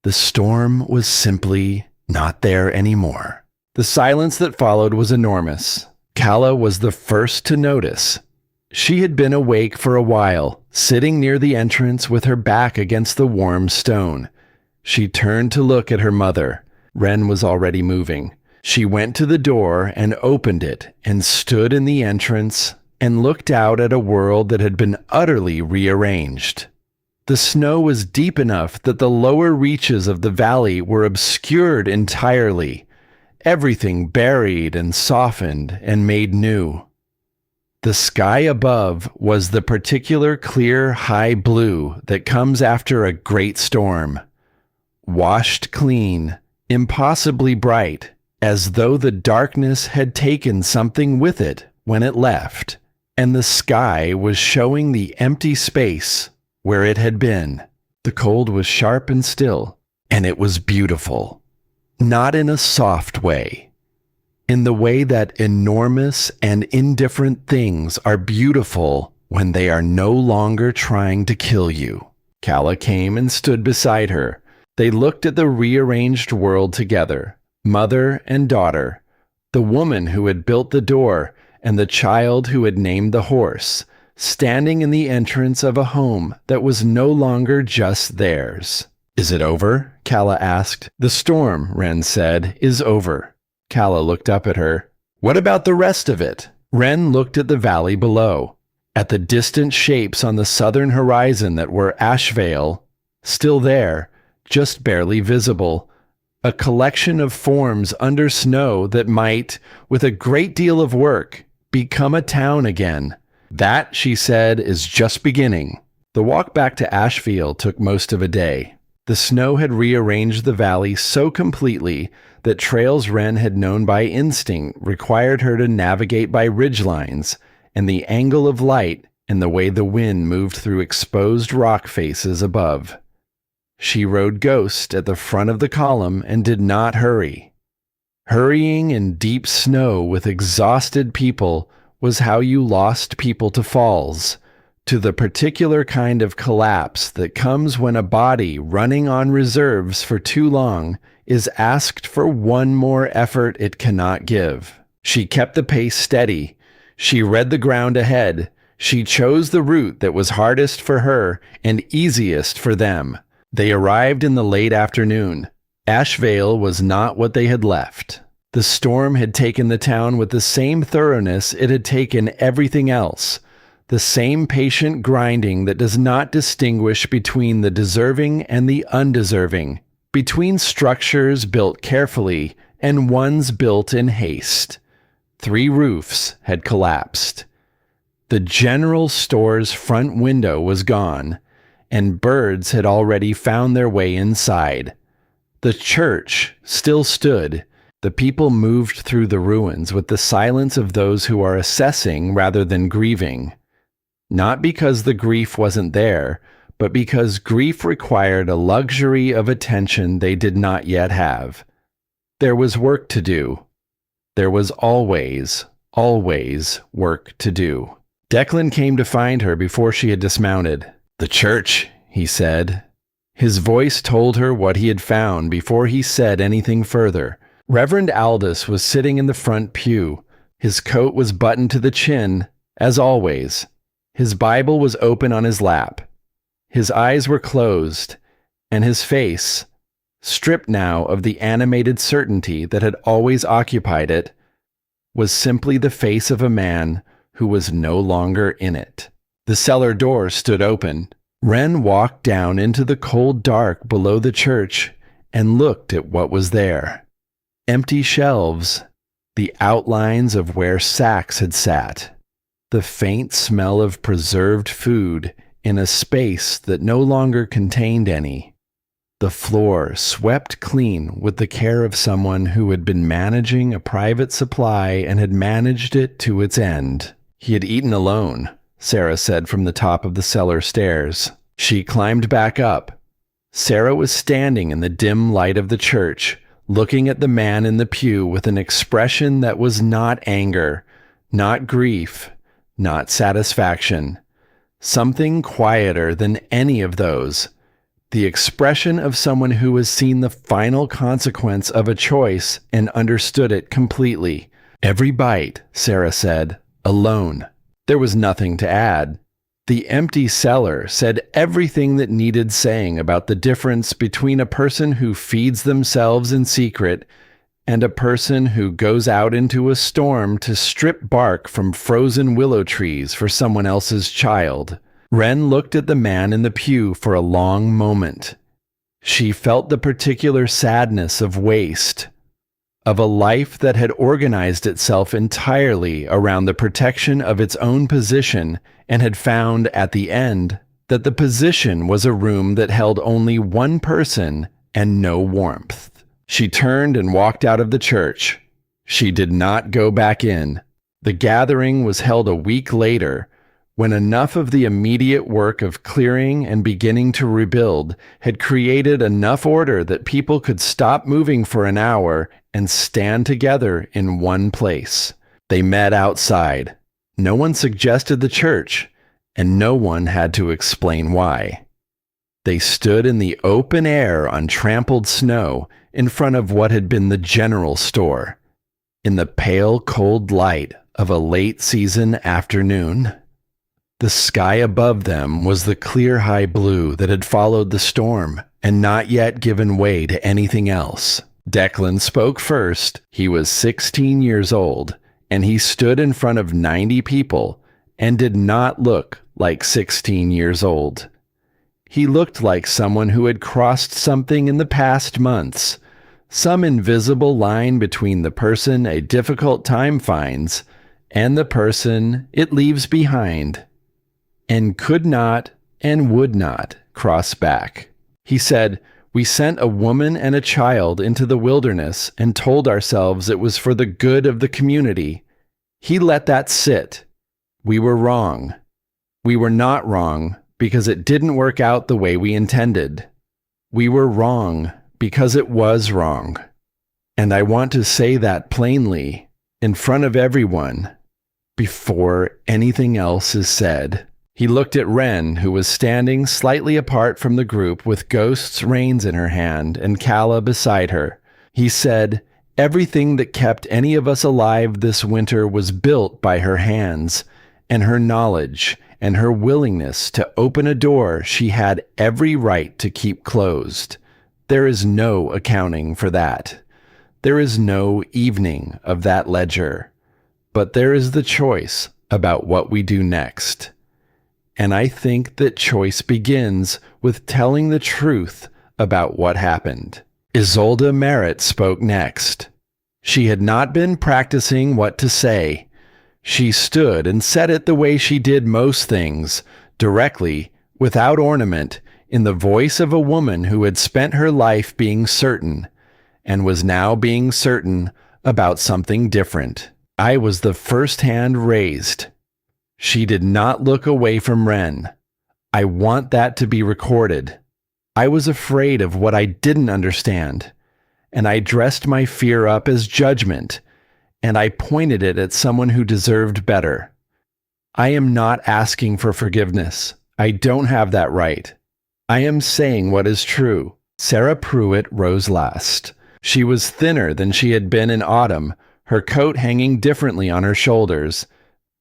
the storm was simply not there anymore. The silence that followed was enormous. Calla was the first to notice. She had been awake for a while, sitting near the entrance with her back against the warm stone. She turned to look at her mother. Wren was already moving. She went to the door and opened it and stood in the entrance and looked out at a world that had been utterly rearranged. The snow was deep enough that the lower reaches of the valley were obscured entirely, everything buried and softened and made new. The sky above was the particular clear high blue that comes after a great storm, washed clean, impossibly bright, as though the darkness had taken something with it when it left, and the sky was showing the empty space where it had been. The cold was sharp and still, and it was beautiful. Not in a soft way, in the way that enormous and indifferent things are beautiful when they are no longer trying to kill you. Calla came and stood beside her. They looked at the rearranged world together, mother and daughter, the woman who had built the door and the child who had named the horse, standing in the entrance of a home that was no longer just theirs. "Is it over?" Calla asked. "The storm," Wren said, "is over." Calla looked up at her. "What about the rest of it?" Wren looked at the valley below, at the distant shapes on the southern horizon that were Ashevail, still there, just barely visible, a collection of forms under snow that might, with a great deal of work, become a town again. "That," she said, "is just beginning." The walk back to Ashevail took most of a day. The snow had rearranged the valley so completely that trails Wren had known by instinct required her to navigate by ridgelines, and the angle of light and the way the wind moved through exposed rock faces above. She rode Ghost at the front of the column and did not hurry. Hurrying in deep snow with exhausted people was how you lost people to falls, to the particular kind of collapse that comes when a body running on reserves for too long is asked for one more effort it cannot give. She kept the pace steady. She read the ground ahead. She chose the route that was hardest for her and easiest for them. They arrived in the late afternoon. Ashevail was not what they had left. The storm had taken the town with the same thoroughness it had taken everything else, the same patient grinding that does not distinguish between the deserving and the undeserving, between structures built carefully and ones built in haste. 3 roofs had collapsed. The general store's front window was gone, and birds had already found their way inside. The church still stood. The people moved through the ruins with the silence of those who are assessing rather than grieving. Not because the grief wasn't there, but because grief required a luxury of attention they did not yet have. There was work to do. There was always, always work to do. Declan came to find her before she had dismounted. "The church," he said. His voice told her what he had found before he said anything further. Reverend Aldous was sitting in the front pew. His coat was buttoned to the chin, as always. His Bible was open on his lap. His eyes were closed, and his face, stripped now of the animated certainty that had always occupied it, was simply the face of a man who was no longer in it. The cellar door stood open. Wren walked down into the cold dark below the church and looked at what was there. Empty shelves, the outlines of where sacks had sat, the faint smell of preserved food in a space that no longer contained any. The floor swept clean with the care of someone who had been managing a private supply and had managed it to its end. He had eaten alone, Sarah said from the top of the cellar stairs. She climbed back up. Sarah was standing in the dim light of the church, looking at the man in the pew with an expression that was not anger, not grief, not satisfaction. Something quieter than any of those. The expression of someone who has seen the final consequence of a choice and understood it completely. Every bite, Sarah said, alone. There was nothing to add. The empty cellar said everything that needed saying about the difference between a person who feeds themselves in secret and a person who goes out into a storm to strip bark from frozen willow trees for someone else's child. Wren looked at the man in the pew for a long moment. She felt the particular sadness of waste, of a life that had organized itself entirely around the protection of its own position and had found at the end that the position was a room that held only one person and no warmth. She turned and walked out of the church. She did not go back in. The gathering was held a week later, when enough of the immediate work of clearing and beginning to rebuild had created enough order that people could stop moving for an hour and stand together in one place. They met outside. No one suggested the church, and no one had to explain why. They stood in the open air on trampled snow in front of what had been the general store, in the pale cold light of a late season afternoon. The sky above them was the clear high blue that had followed the storm and not yet given way to anything else. Declan spoke first. He was 16 years old, and he stood in front of 90 people and did not look like 16 years old. He looked like someone who had crossed something in the past months, some invisible line between the person a difficult time finds and the person it leaves behind, and could not and would not cross back. He said, "We sent a woman and a child into the wilderness and told ourselves it was for the good of the community. He let that sit. We were wrong. We were not wrong because it didn't work out the way we intended. We were wrong because it was wrong. And I want to say that plainly, in front of everyone, before anything else is said." He looked at Wren, who was standing slightly apart from the group with Ghost's reins in her hand and Calla beside her. He said, "Everything that kept any of us alive this winter was built by her hands, and her knowledge, and her willingness to open a door she had every right to keep closed. There is no accounting for that. There is no evening of that ledger. But there is the choice about what we do next. And I think that choice begins with telling the truth about what happened." Isolde Merritt spoke next. She had not been practicing what to say. She stood and said it the way she did most things, directly, without ornament, in the voice of a woman who had spent her life being certain, and was now being certain about something different. I was the first hand raised. She did not look away from Wren. I want that to be recorded. I was afraid of what I didn't understand, and I dressed my fear up as judgment, and I pointed it at someone who deserved better. I am not asking for forgiveness. I don't have that right. I am saying what is true. Sarah Pruitt rose last. She was thinner than she had been in autumn, her coat hanging differently on her shoulders.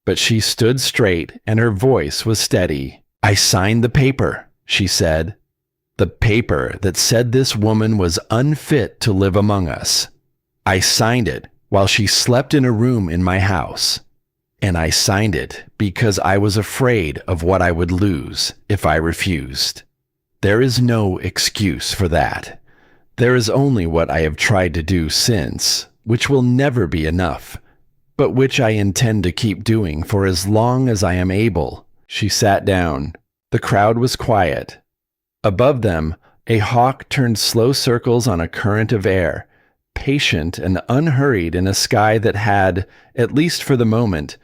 But she stood straight, and her voice was steady. I signed the paper, she said. The paper that said this woman was unfit to live among us. I signed it while she slept in a room in my house. And I signed it because I was afraid of what I would lose if I refused. There is no excuse for that. There is only what I have tried to do since, which will never be enough, but which I intend to keep doing for as long as I am able. She sat down. The crowd was quiet. Above them, a hawk turned slow circles on a current of air, patient and unhurried in a sky that had, at least for the moment,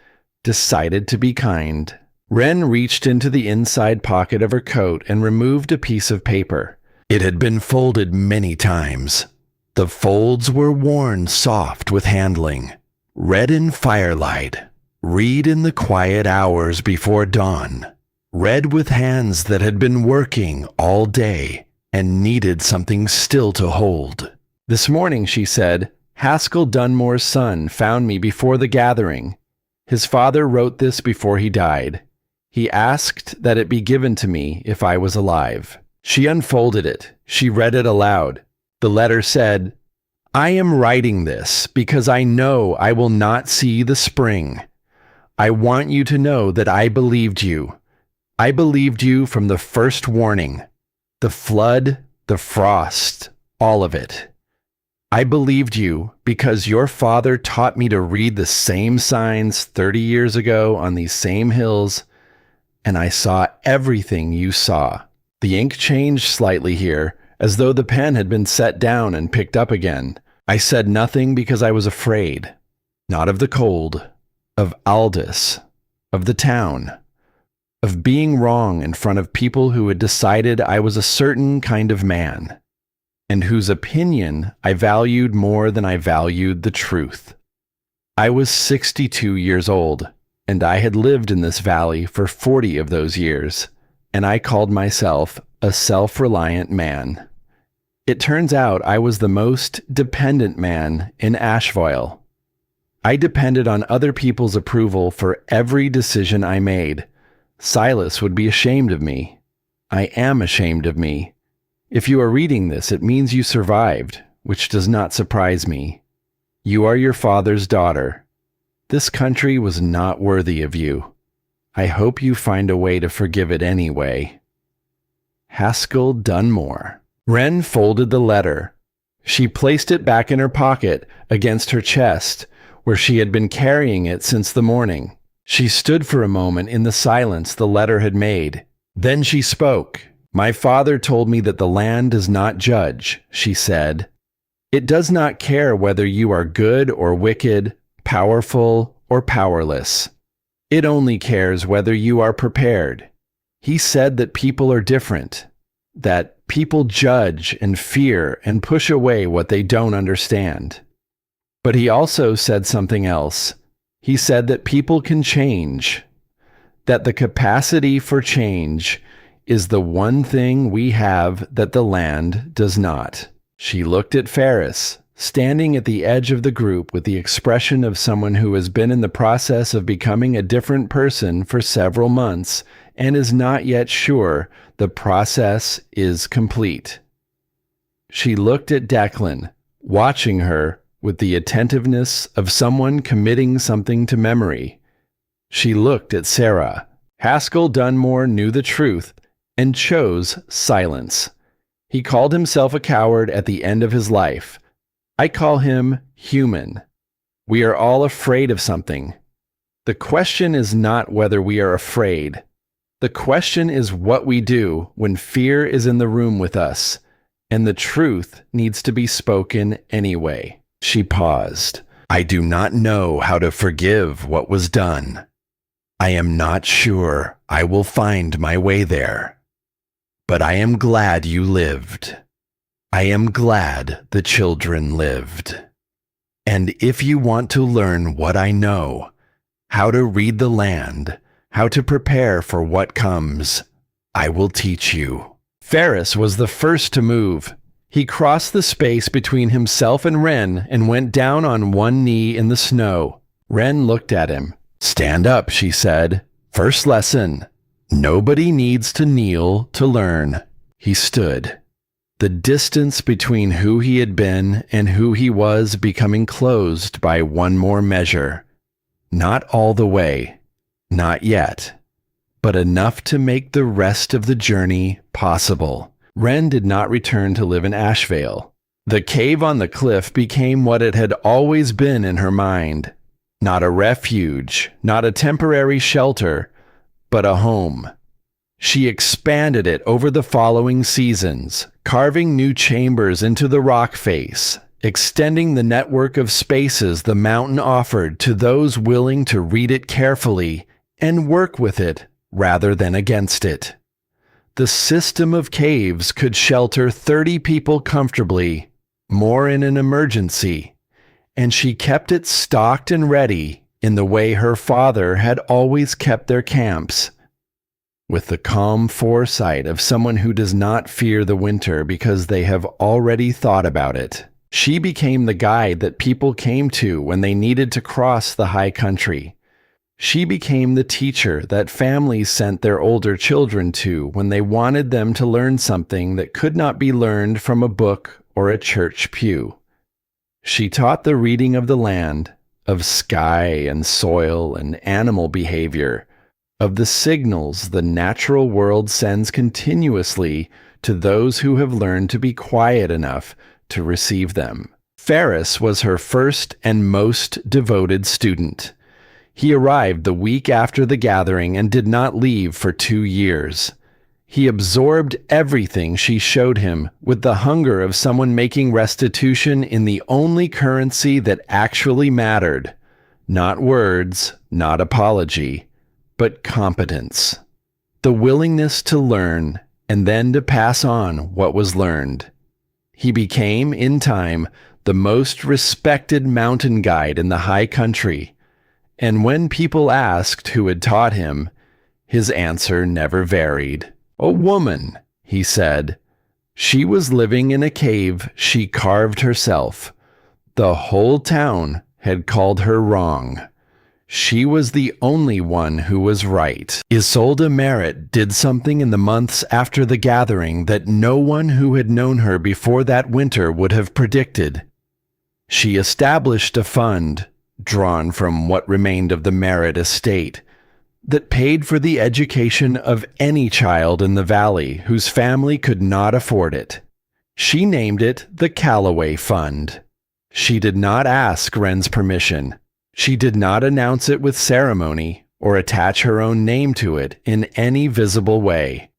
decided to be kind. Wren reached into the inside pocket of her coat and removed a piece of paper. It had been folded many times. The folds were worn soft with handling. Read in firelight. Read in the quiet hours before dawn. Read with hands that had been working all day and needed something still to hold. This morning, she said, Haskell Dunmore's son found me before the gathering. His father wrote this before he died. He asked that it be given to me if I was alive. She unfolded it. She read it aloud. The letter said, I am writing this because I know I will not see the spring. I want you to know that I believed you. I believed you from the first warning. The flood, the frost, all of it. I believed you because your father taught me to read the same signs 30 years ago on these same hills, and I saw everything you saw. The ink changed slightly here, as though the pen had been set down and picked up again. I said nothing because I was afraid. Not of the cold, of Aldous, of the town, of being wrong in front of people who had decided I was a certain kind of man, and whose opinion I valued more than I valued the truth. I was 62 years old, and I had lived in this valley for 40 of those years, and I called myself a self-reliant man. It turns out I was the most dependent man in Ashevail. I depended on other people's approval for every decision I made. Silas would be ashamed of me. I am ashamed of me. If you are reading this, it means you survived, which does not surprise me. You are your father's daughter. This country was not worthy of you. I hope you find a way to forgive it anyway. Haskell Dunmore. Wren folded the letter. She placed it back in her pocket against her chest, where she had been carrying it since the morning. She stood for a moment in the silence the letter had made. Then she spoke. My father told me that the land does not judge, she said. It does not care whether you are good or wicked, powerful or powerless. It only cares whether you are prepared. He said that people are different, that people judge and fear and push away what they don't understand. But he also said something else. He said that people can change, that the capacity for change is the one thing we have that the land does not. She looked at Ferris, standing at the edge of the group with the expression of someone who has been in the process of becoming a different person for several months and is not yet sure the process is complete. She looked at Declan, watching her with the attentiveness of someone committing something to memory. She looked at Sarah. Haskell Dunmore knew the truth and chose silence. He called himself a coward at the end of his life. I call him human. We are all afraid of something. The question is not whether we are afraid. The question is what we do when fear is in the room with us, and the truth needs to be spoken anyway. She paused. I do not know how to forgive what was done. I am not sure I will find my way there. But I am glad you lived. I am glad the children lived. And if you want to learn what I know, how to read the land, how to prepare for what comes. I will teach you." Ferris was the first to move. He crossed the space between himself and Wren and went down on one knee in the snow. Wren looked at him. "Stand up," she said. "First lesson. Nobody needs to kneel to learn." He stood. The distance between who he had been and who he was becoming closed by one more measure. Not all the way. Not yet. But enough to make the rest of the journey possible. Wren did not return to live in Ashevail. The cave on the cliff became what it had always been in her mind. Not a refuge, not a temporary shelter, but a home. She expanded it over the following seasons, carving new chambers into the rock face, extending the network of spaces the mountain offered to those willing to read it carefully and work with it rather than against it. The system of caves could shelter 30 people comfortably, more in an emergency, and she kept it stocked and ready in the way her father had always kept their camps. With the calm foresight of someone who does not fear the winter because they have already thought about it, she became the guide that people came to when they needed to cross the high country. She became the teacher that families sent their older children to when they wanted them to learn something that could not be learned from a book or a church pew. She taught the reading of the land, of sky and soil and animal behavior, of the signals the natural world sends continuously to those who have learned to be quiet enough to receive them. Ferris was her first and most devoted student. He arrived the week after the gathering and did not leave for 2 years. He absorbed everything she showed him with the hunger of someone making restitution in the only currency that actually mattered. Not words, not apology, but competence. The willingness to learn and then to pass on what was learned. He became, in time, the most respected mountain guide in the high country. And when people asked who had taught him, his answer never varied. "A woman," he said. "She was living in a cave she carved herself. The whole town had called her wrong. She was the only one who was right." Isolde Merritt did something in the months after the gathering that no one who had known her before that winter would have predicted. She established a fund, drawn from what remained of the Merritt estate, that paid for the education of any child in the valley whose family could not afford it. She named it the Callaway Fund. She did not ask Wren's permission. She did not announce it with ceremony or attach her own name to it in any visible way.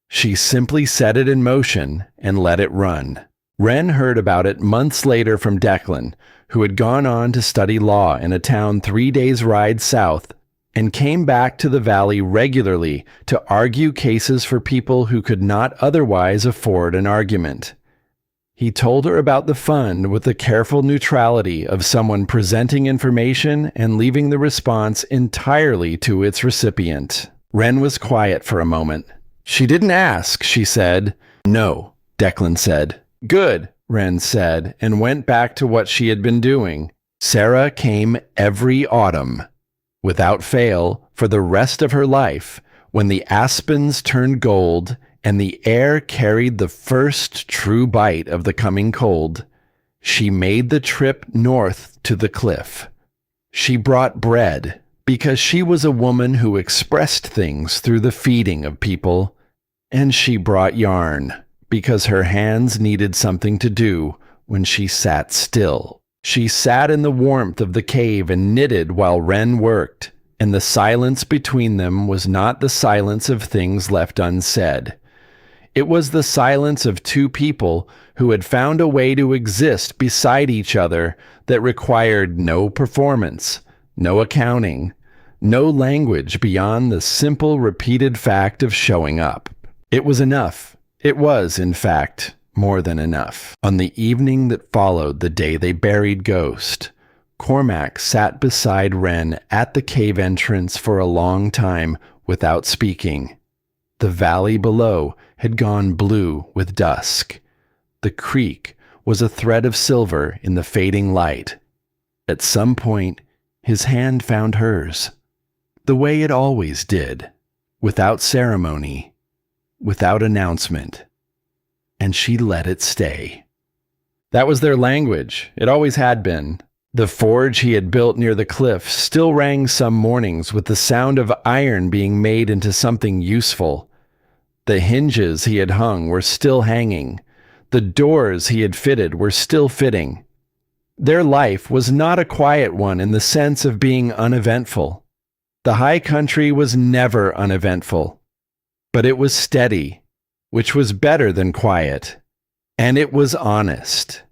She simply set it in motion and let it run. Wren heard about it months later from Declan, who had gone on to study law in a town 3 days' ride south, and came back to the valley regularly to argue cases for people who could not otherwise afford an argument. He told her about the fund with the careful neutrality of someone presenting information and leaving the response entirely to its recipient. Wren was quiet for a moment. "She didn't ask," she said. "No," Declan said. "Good," Wren said, and went back to what she had been doing. Sarah came every autumn, without fail, for the rest of her life, when the aspens turned gold and the air carried the first true bite of the coming cold. She made the trip north to the cliff. She brought bread because she was a woman who expressed things through the feeding of people, and she brought yarn because her hands needed something to do when she sat still. She sat in the warmth of the cave and knitted while Wren worked, and the silence between them was not the silence of things left unsaid. It was the silence of two people who had found a way to exist beside each other that required no performance, no accounting, no language beyond the simple repeated fact of showing up. It was enough. It was, in fact, more than enough. On the evening that followed the day they buried Ghost, Cormac sat beside Wren at the cave entrance for a long time without speaking. The valley below had gone blue with dusk. The creek was a thread of silver in the fading light. At some point, his hand found hers, the way it always did, without ceremony, without announcement, and she let it stay. That was their language. It always had been. The forge he had built near the cliff still rang some mornings with the sound of iron being made into something useful. The hinges he had hung were still hanging. The doors he had fitted were still fitting. Their life was not a quiet one in the sense of being uneventful. The high country was never uneventful. But it was steady, which was better than quiet. And it was honest,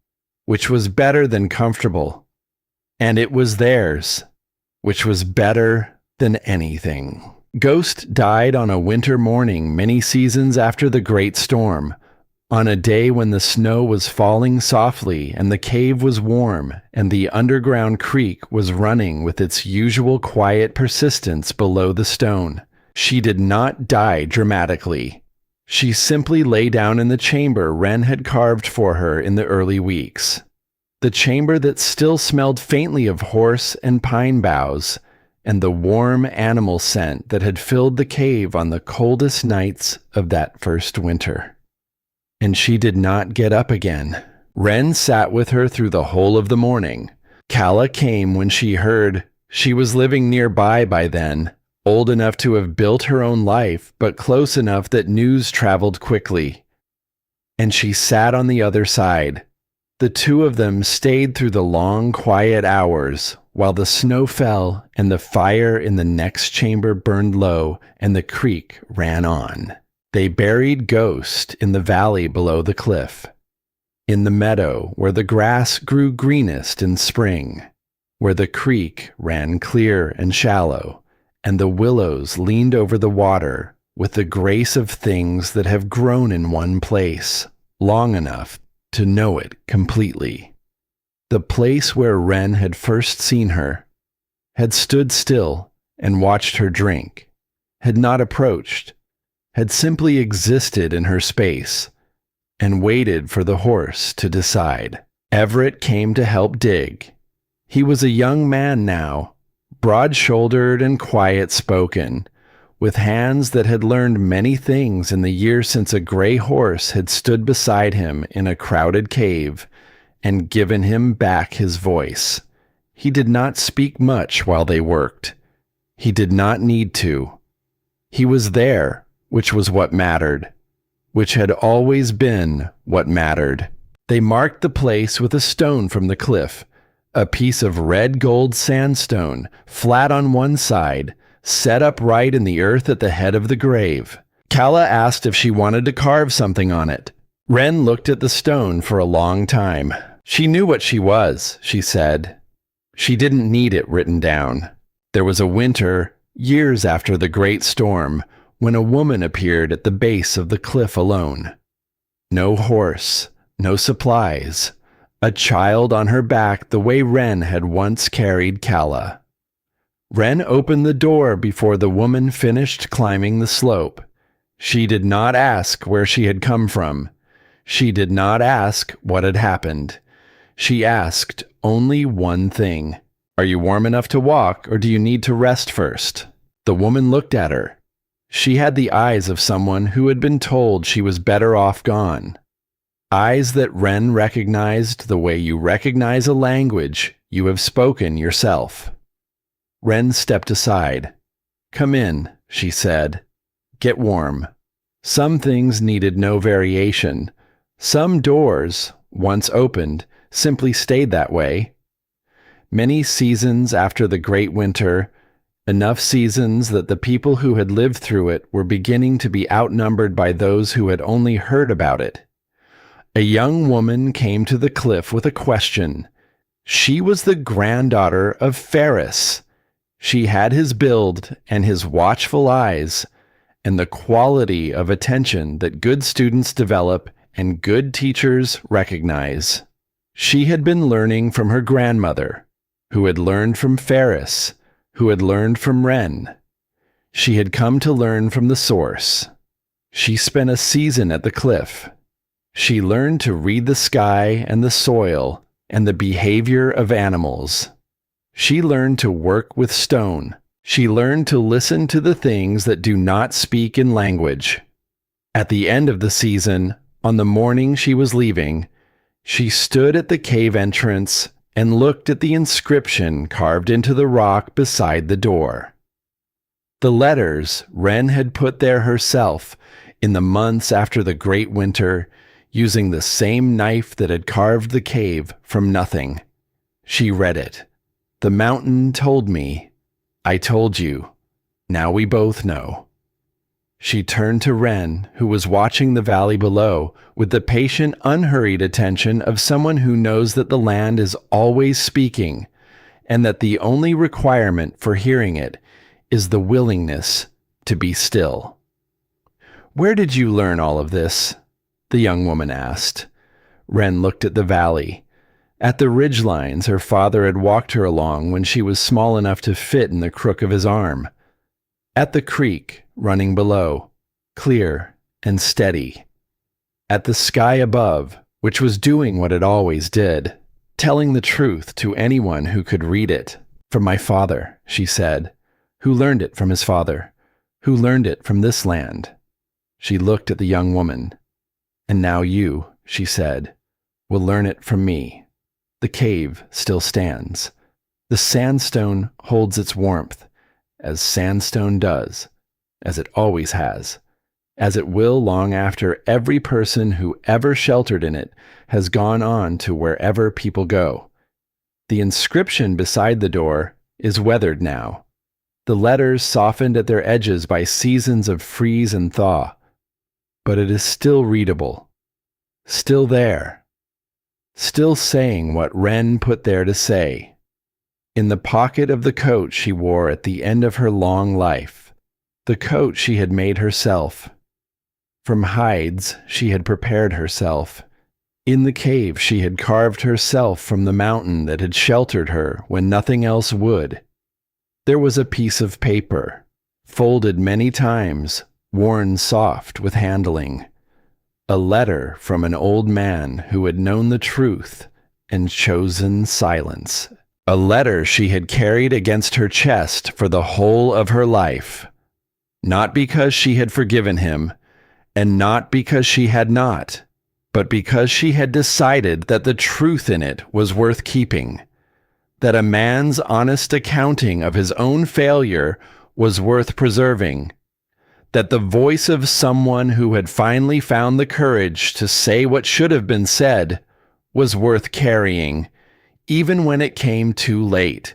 which was better than comfortable. And it was theirs, which was better than anything. Ghost died on a winter morning many seasons after the great storm, on a day when the snow was falling softly and the cave was warm and the underground creek was running with its usual quiet persistence below the stone. She did not die dramatically. She simply lay down in the chamber Wren had carved for her in the early weeks. The chamber that still smelled faintly of horse and pine boughs, and the warm animal scent that had filled the cave on the coldest nights of that first winter. And she did not get up again. Wren sat with her through the whole of the morning. Calla came when she heard. She was living nearby by then, old enough to have built her own life, but close enough that news traveled quickly. And she sat on the other side. The two of them stayed through the long, quiet hours, while the snow fell and the fire in the next chamber burned low and the creek ran on. They buried Ghost in the valley below the cliff, in the meadow where the grass grew greenest in spring, where the creek ran clear and shallow, and the willows leaned over the water with the grace of things that have grown in one place long enough to know it completely. The place where Wren had first seen her, had stood still and watched her drink, had not approached, had simply existed in her space, and waited for the horse to decide. Everett came to help dig. He was a young man now, broad-shouldered and quiet-spoken, with hands that had learned many things in the year since a gray horse had stood beside him in a crowded cave and given him back his voice. He did not speak much while they worked. He did not need to. He was there, which was what mattered, which had always been what mattered. They marked the place with a stone from the cliff, a piece of red gold sandstone, flat on one side, set upright in the earth at the head of the grave. Calla asked if she wanted to carve something on it. Wren looked at the stone for a long time. She knew what she was, she said. She didn't need it written down. There was a winter, years after the great storm, when a woman appeared at the base of the cliff alone. No horse, no supplies, a child on her back the way Wren had once carried Calla. Wren opened the door before the woman finished climbing the slope. She did not ask where she had come from. She did not ask what had happened. She asked only one thing. Are you warm enough to walk, or do you need to rest first? The woman looked at her. She had the eyes of someone who had been told she was better off gone. Eyes that Wren recognized the way you recognize a language you have spoken yourself. Wren stepped aside. Come in, she said. Get warm. Some things needed no variation. Some doors, once opened, simply stayed that way. Many seasons after the great winter, enough seasons that the people who had lived through it were beginning to be outnumbered by those who had only heard about it. A young woman came to the cliff with a question. She was the granddaughter of Ferris. She had his build and his watchful eyes, and the quality of attention that good students develop and good teachers recognize. She had been learning from her grandmother. who had learned from Ferris, who had learned from Wren. She had come to learn from the source. She spent a season at the cliff. She learned to read the sky and the soil and the behavior of animals. She learned to work with stone. She learned to listen to the things that do not speak in language. At the end of the season, on the morning she was leaving, she stood at the cave entrance and looked at the inscription carved into the rock beside the door. The letters Wren had put there herself in the months after the great winter, using the same knife that had carved the cave from nothing. She read it. The mountain told me. I told you. Now we both know. She turned to Wren, who was watching the valley below with the patient, unhurried attention of someone who knows that the land is always speaking, and that the only requirement for hearing it is the willingness to be still. "Where did you learn all of this?" the young woman asked. Wren looked at the valley, at the ridge lines her father had walked her along when she was small enough to fit in the crook of his arm, at the creek running below, clear and steady, at the sky above, which was doing what it always did, telling the truth to anyone who could read it. "From my father," she said, "who learned it from his father, who learned it from this land." She looked at the young woman. "And now you," she said, "will learn it from me." The cave still stands. The sandstone holds its warmth, as sandstone does, as it always has, as it will long after every person who ever sheltered in it has gone on to wherever people go. The inscription beside the door is weathered now, the letters softened at their edges by seasons of freeze and thaw, but it is still readable, still there, still saying what Wren put there to say. In the pocket of the coat she wore at the end of her long life, the coat she had made herself. From hides she had prepared herself. In the cave she had carved herself from the mountain that had sheltered her when nothing else would. There was a piece of paper, folded many times, worn soft with handling. A letter from an old man who had known the truth and chosen silence. A letter she had carried against her chest for the whole of her life. Not because she had forgiven him, and not because she had not, but because she had decided that the truth in it was worth keeping, that a man's honest accounting of his own failure was worth preserving, that the voice of someone who had finally found the courage to say what should have been said was worth carrying, even when it came too late,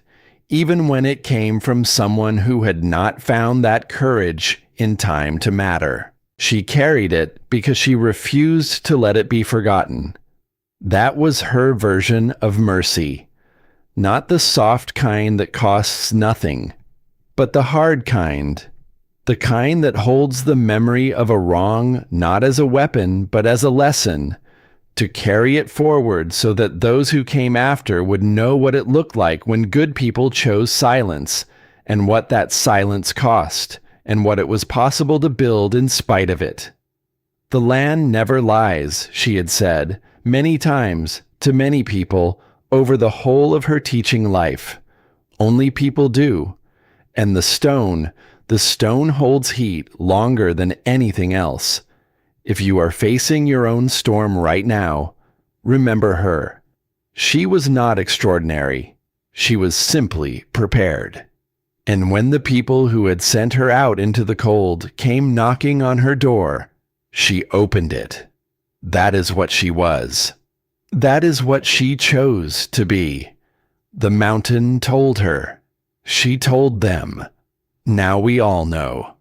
even when it came from someone who had not found that courage in time to matter. She carried it because she refused to let it be forgotten. That was her version of mercy, not the soft kind that costs nothing, but the hard kind, the kind that holds the memory of a wrong not as a weapon but as a lesson, to carry it forward so that those who came after would know what it looked like when good people chose silence, and what that silence cost, and what it was possible to build in spite of it. The land never lies, she had said, many times, to many people, over the whole of her teaching life. Only people do. And the stone holds heat longer than anything else. If you are facing your own storm right now, remember her. She was not extraordinary. She was simply prepared. And when the people who had sent her out into the cold came knocking on her door, she opened it. That is what she was. That is what she chose to be. The mountain told her. She told them. Now we all know.